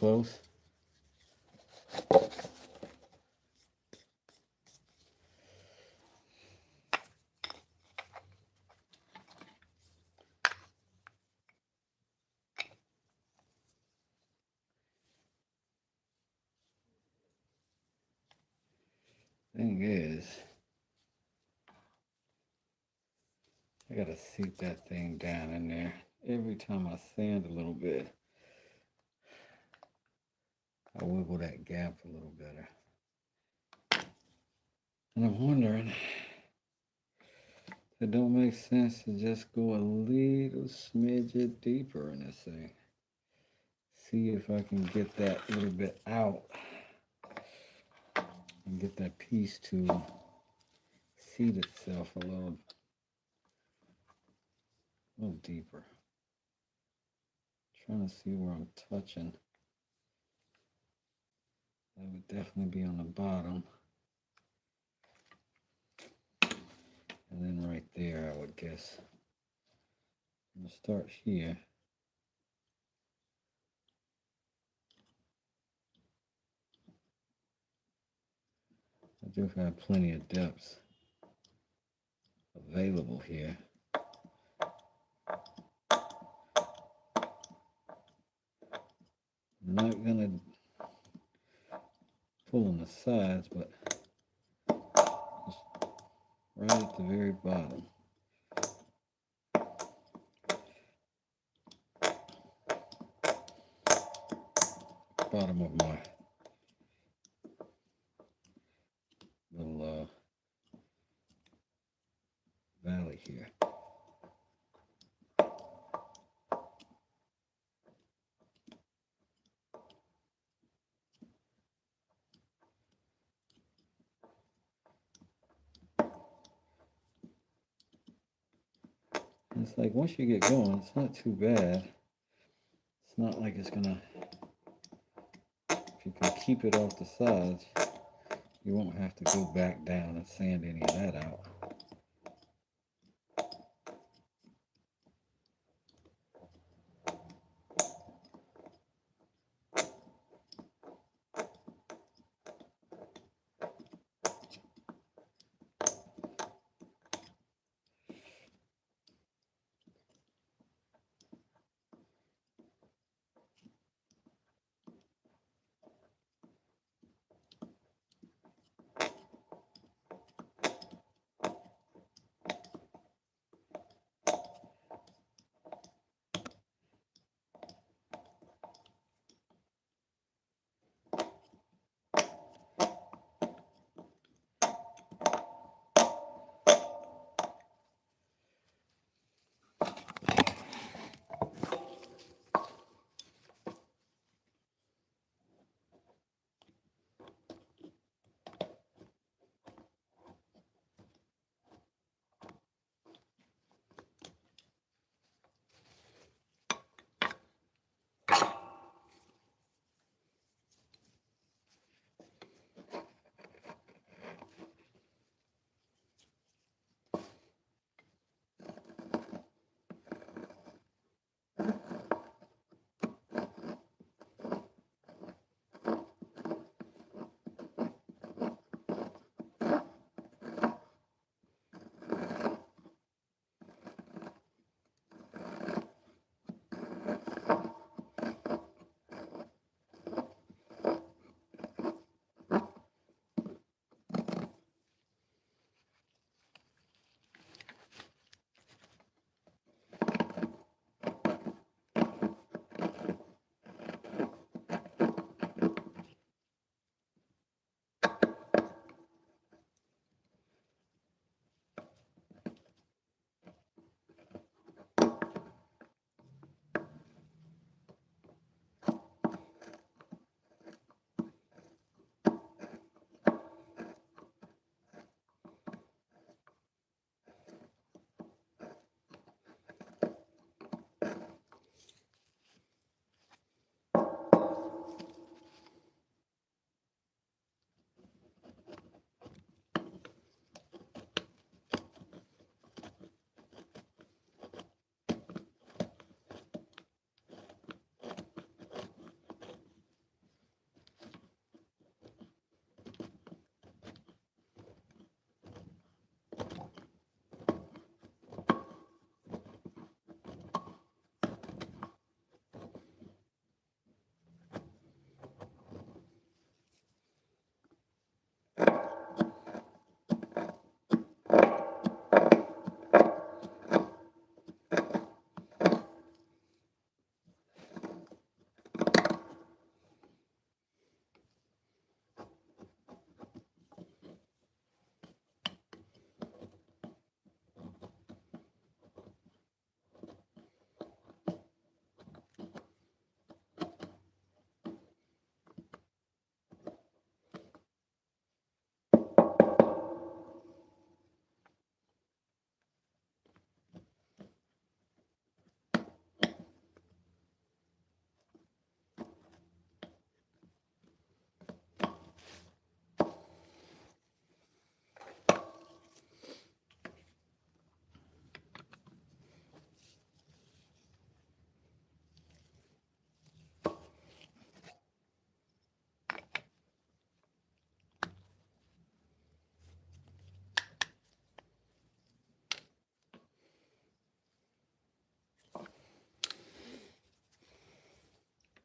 close. Thing is, I gotta seat that thing down in there. Every time I sand a little bit, I wiggle that gap a little better. And I'm wondering if it don't make sense to just go a little smidget deeper in this thing. See if I can get that little bit out and get that piece to seat itself a little deeper. Trying to see where I'm touching. That would definitely be on the bottom. And then right there, I would guess. I'm gonna start here. I do have plenty of depths available here. I'm not gonna pull on the sides, but just right at the very bottom. Bottom of my little valley here. And it's like once you get going, it's not too bad. It's not like it's gonna, if you can keep it off the sides, you won't have to go back down and sand any of that out.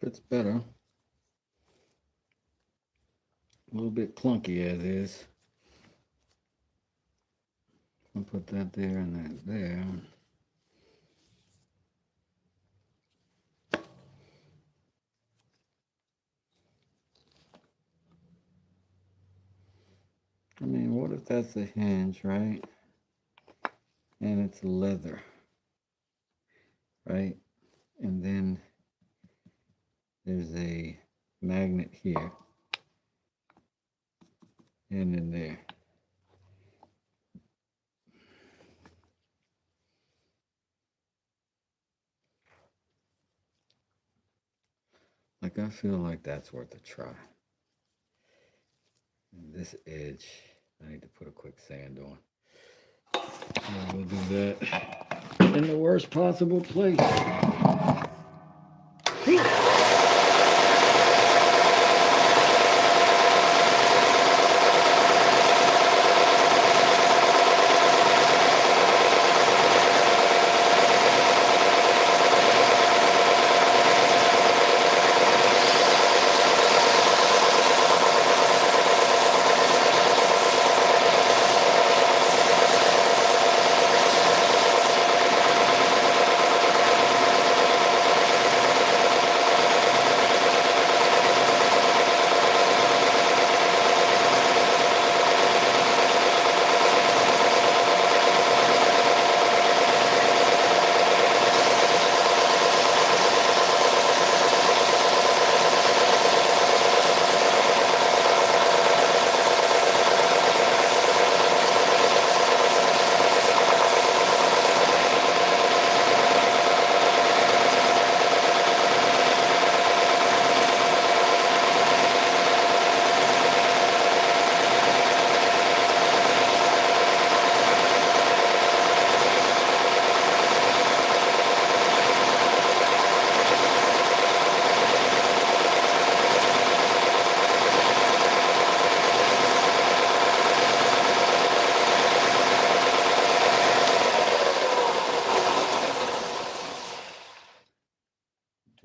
Fits better. A little bit clunky as is. I'll put that there and that there. I mean, what if that's a hinge, right? And it's leather, right? And then there's a magnet here and in there. Like, I feel like that's worth a try. And this edge, I need to put a quick sand on. And we'll do that in the worst possible place.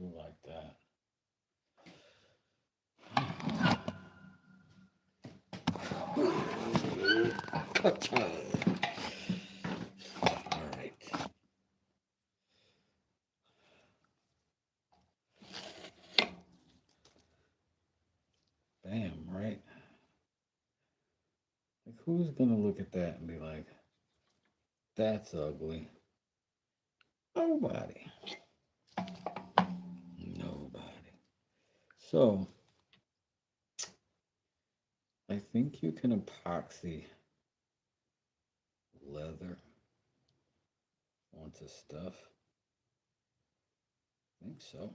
Like that. All right. Bam, right? Like, who's gonna look at that and be like, that's ugly? Nobody. Nobody. So, I think you can epoxy leather onto stuff. I think so.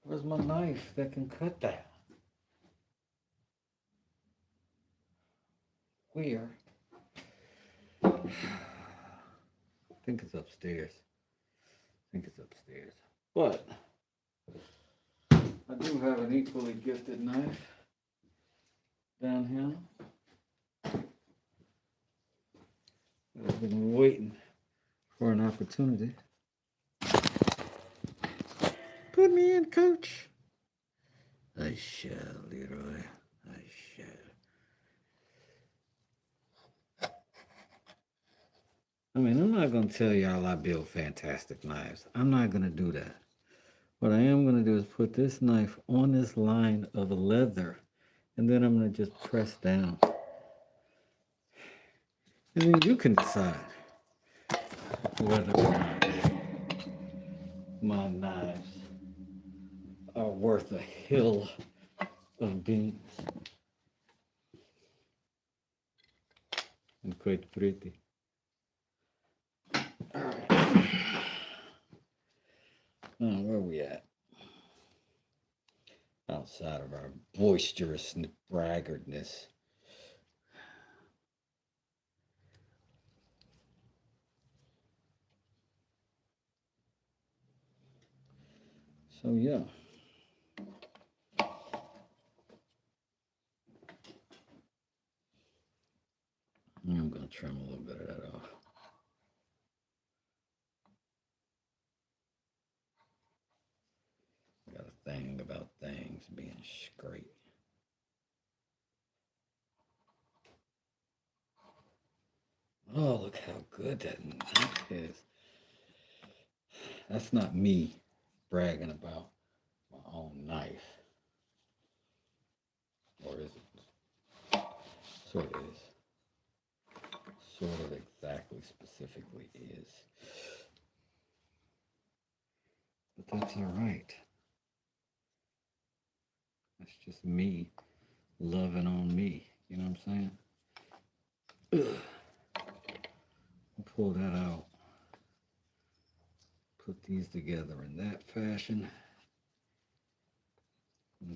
Where's my knife that can cut that? Where? I think it's upstairs. But I do have an equally gifted knife down here. I've been waiting for an opportunity. Put me in, coach. I shall, Leroy. I shall. I mean, I'm not going to tell y'all I build fantastic knives. I'm not going to do that. What I am going to do is put this knife on this line of leather, and then I'm going to just press down. And then you can decide. whether or not my knives are worth a hill of beans. And quite pretty. All right. Where are we at? Outside of our boisterous braggartness. So yeah. I'm gonna trim a little bit of that off. I got a thing about things being straight. Oh, look how good that knife is. That's not me bragging about my own knife. Or is it? Sort of is. Sort of exactly, specifically is. But that's all right. That's just me loving on me. You know what I'm saying? Ugh. Pull that out. Put these together in that fashion.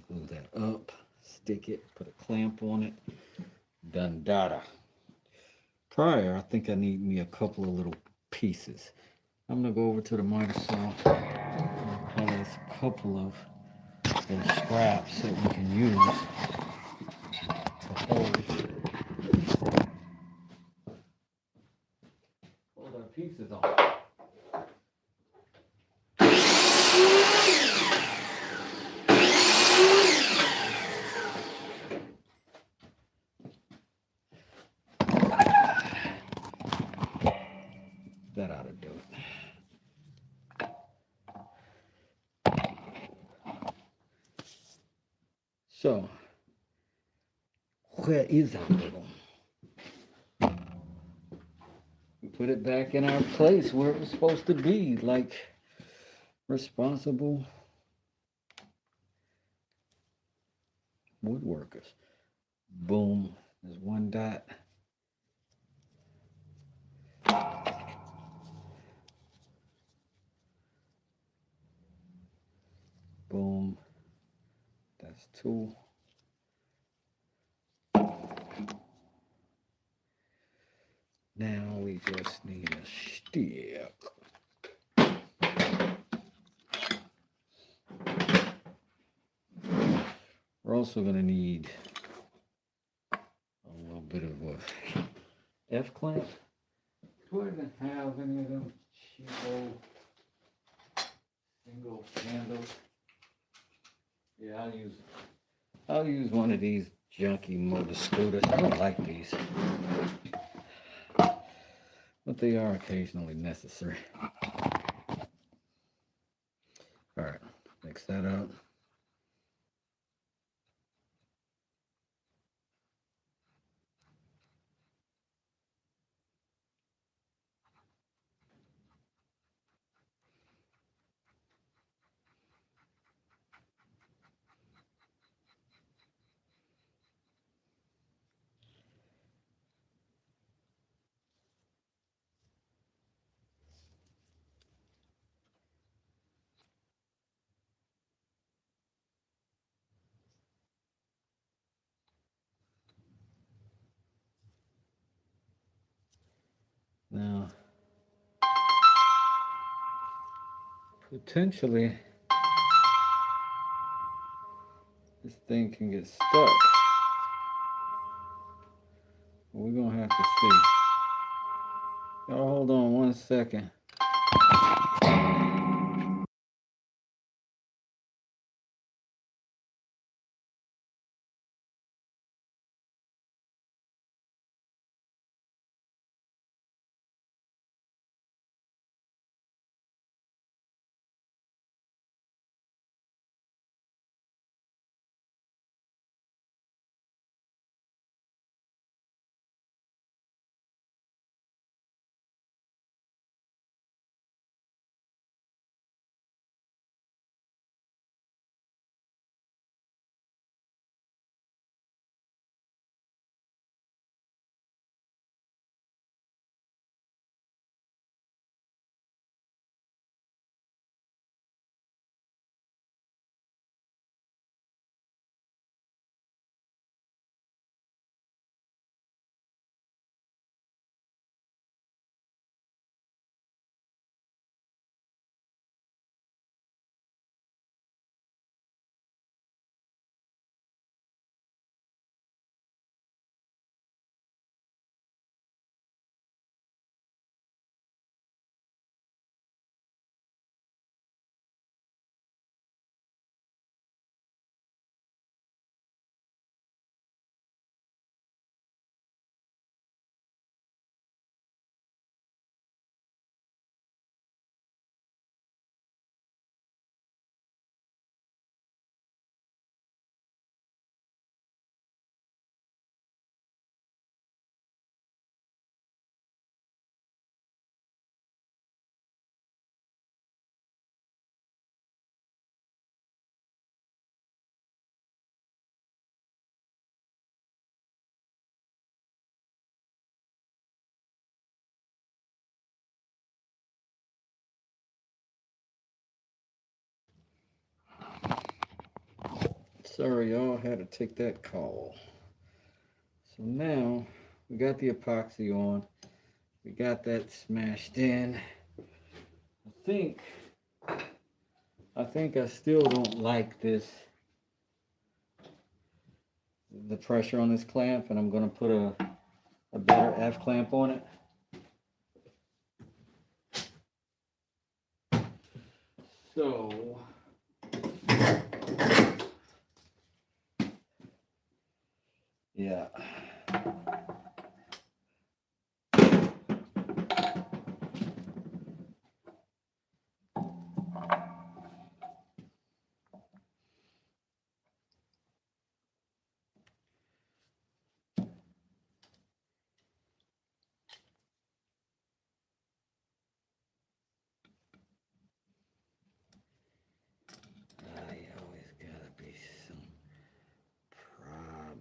Glue that up. Stick it. Put a clamp on it. Done data. Prior, I think I need me a couple of little pieces. I'm gonna go over to the miter saw. Pull us a couple of those scraps that we can use to hold our pieces on. That ought to do it. So, where is our little? We put it back in our place where it was supposed to be, like responsible woodworkers. Boom, there's one dot. Boom, that's two. Now we just need a stick. We're also going to need a little bit of a F-clamp. Do I even have any of them cheapo single handles? Yeah, I'll use one of these junky motor scooters. I don't like these, but they are occasionally necessary. All right, mix that up. Now, potentially, this thing can get stuck. We're gonna have to see. Y'all hold on 1 second. Sorry, y'all, had to take that call. So now we got the epoxy on. We got that smashed in. think I think I still don't like the pressure on this clamp, and I'm gonna put a better F clamp on it. So yeah. Always gotta be some problems.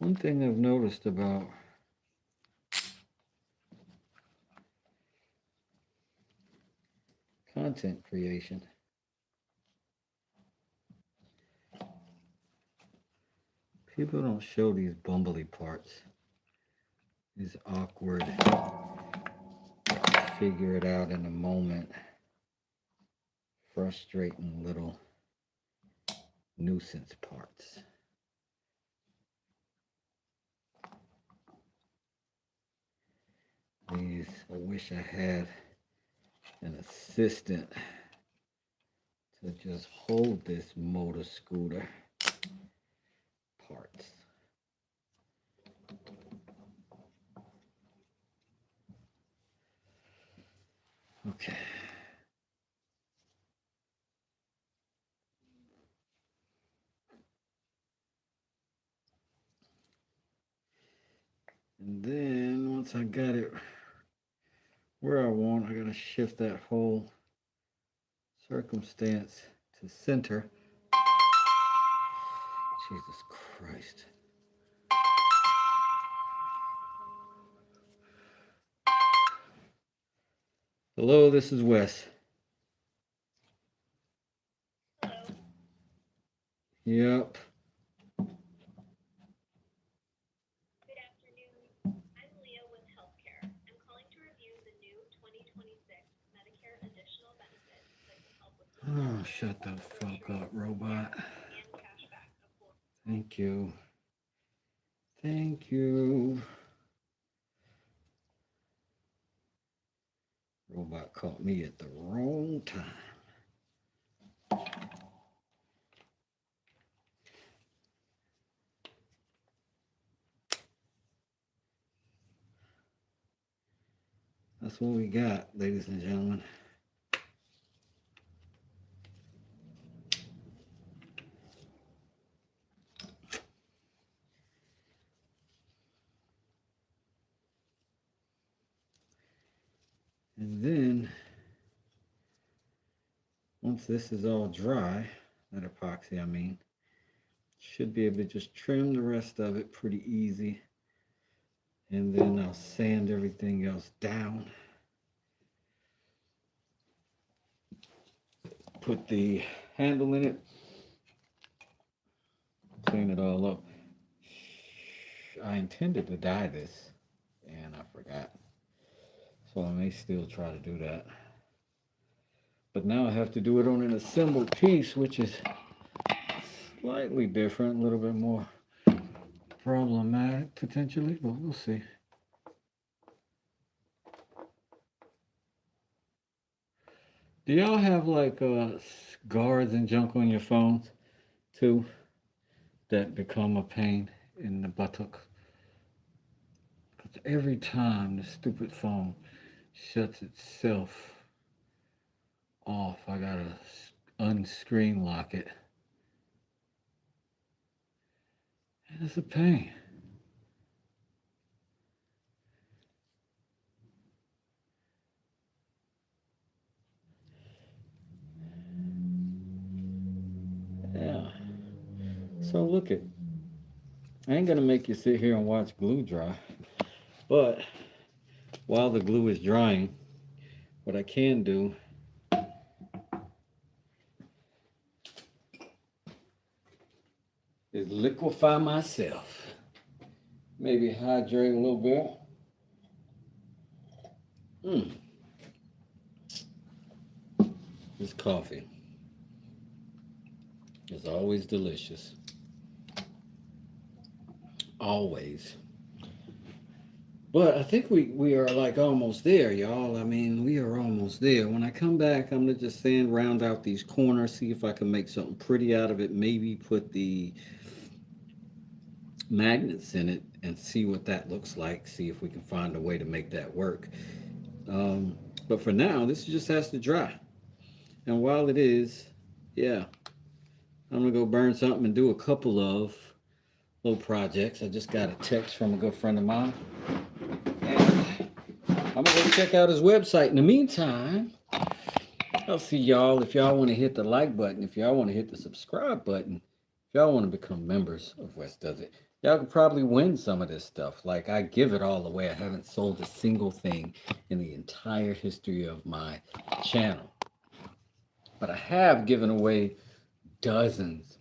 One thing I've noticed about content creation, people don't show these bumbly parts, these awkward, figure it out in a moment, frustrating little nuisance parts. These, I wish I had an assistant to just hold this motor scooter parts. Okay. And then once I got it where I want, I gotta shift that whole circumstance to center. Jesus Christ. Hello, this is Wes. Hello. Yep. Good afternoon. I'm Leah with Healthcare. I'm calling to review the new 2026 Medicare additional benefits that can help with Oh, shut the fuck up, robot. and cashback, of course. Thank you. Thank you. Robot caught me at the wrong time. That's what we got, ladies and gentlemen. And then, once this is all dry, that epoxy, I mean, should be able to just trim the rest of it pretty easy. And then I'll sand everything else down. Put the handle in it. Clean it all up. I intended to dye this, and I forgot. So I may still try to do that. But now I have to do it on an assembled piece, which is slightly different, a little bit more problematic potentially, but we'll see. Do y'all have like guards and junk on your phones too that become a pain in the buttock? Because every time the stupid phone shuts itself off, I gotta unscreen lock it. And it's a pain. Okay. I ain't gonna make you sit here and watch glue dry, but while the glue is drying, what I can do is liquefy myself. Maybe hydrate a little bit. This coffee is always delicious. Always. But I think we are like almost there, y'all. I mean, we are almost there. When I come back, I'm gonna just sand round out these corners, see if I can make something pretty out of it. Maybe put the magnets in it and see what that looks like. See if we can find a way to make that work. But for now, this just has to dry. And while it is, yeah, I'm gonna go burn something and do a couple of little projects. I just got a text from a good friend of mine. And I'm gonna go check out his website. In the meantime, I'll see y'all. If y'all want to hit the like button, if y'all want to hit the subscribe button, if y'all want to become members of Wes Does It, y'all could probably win some of this stuff. Like, I give it all away. I haven't sold a single thing in the entire history of my channel. But I have given away dozens,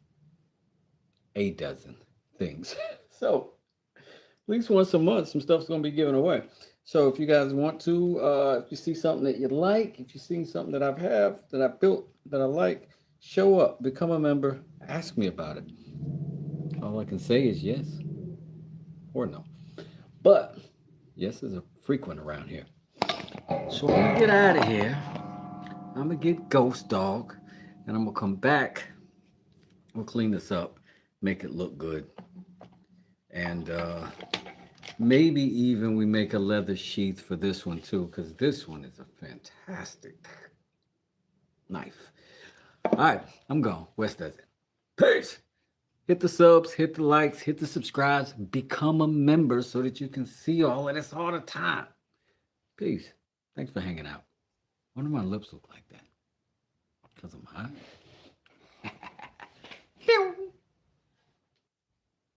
a dozen things. So at least once a month, some stuff's going to be given away. So if you guys want to, if you see something that you like, if you see something that that I built, that I like, show up, become a member, ask me about it. All I can say is yes or no. But yes is a frequent around here. So I'm gonna get out of here. I'm gonna get Ghost Dog, and I'm gonna come back. We'll clean this up, make it look good, and maybe even we make a leather sheath for this one too, because this one is a fantastic knife. All right, I'm gone. Wes Does It. Peace. Hit the subs, hit the likes, hit the subscribes, become a member so that you can see all of this all the time. Peace. Thanks for hanging out. Why do my lips look like that? Because I'm hot?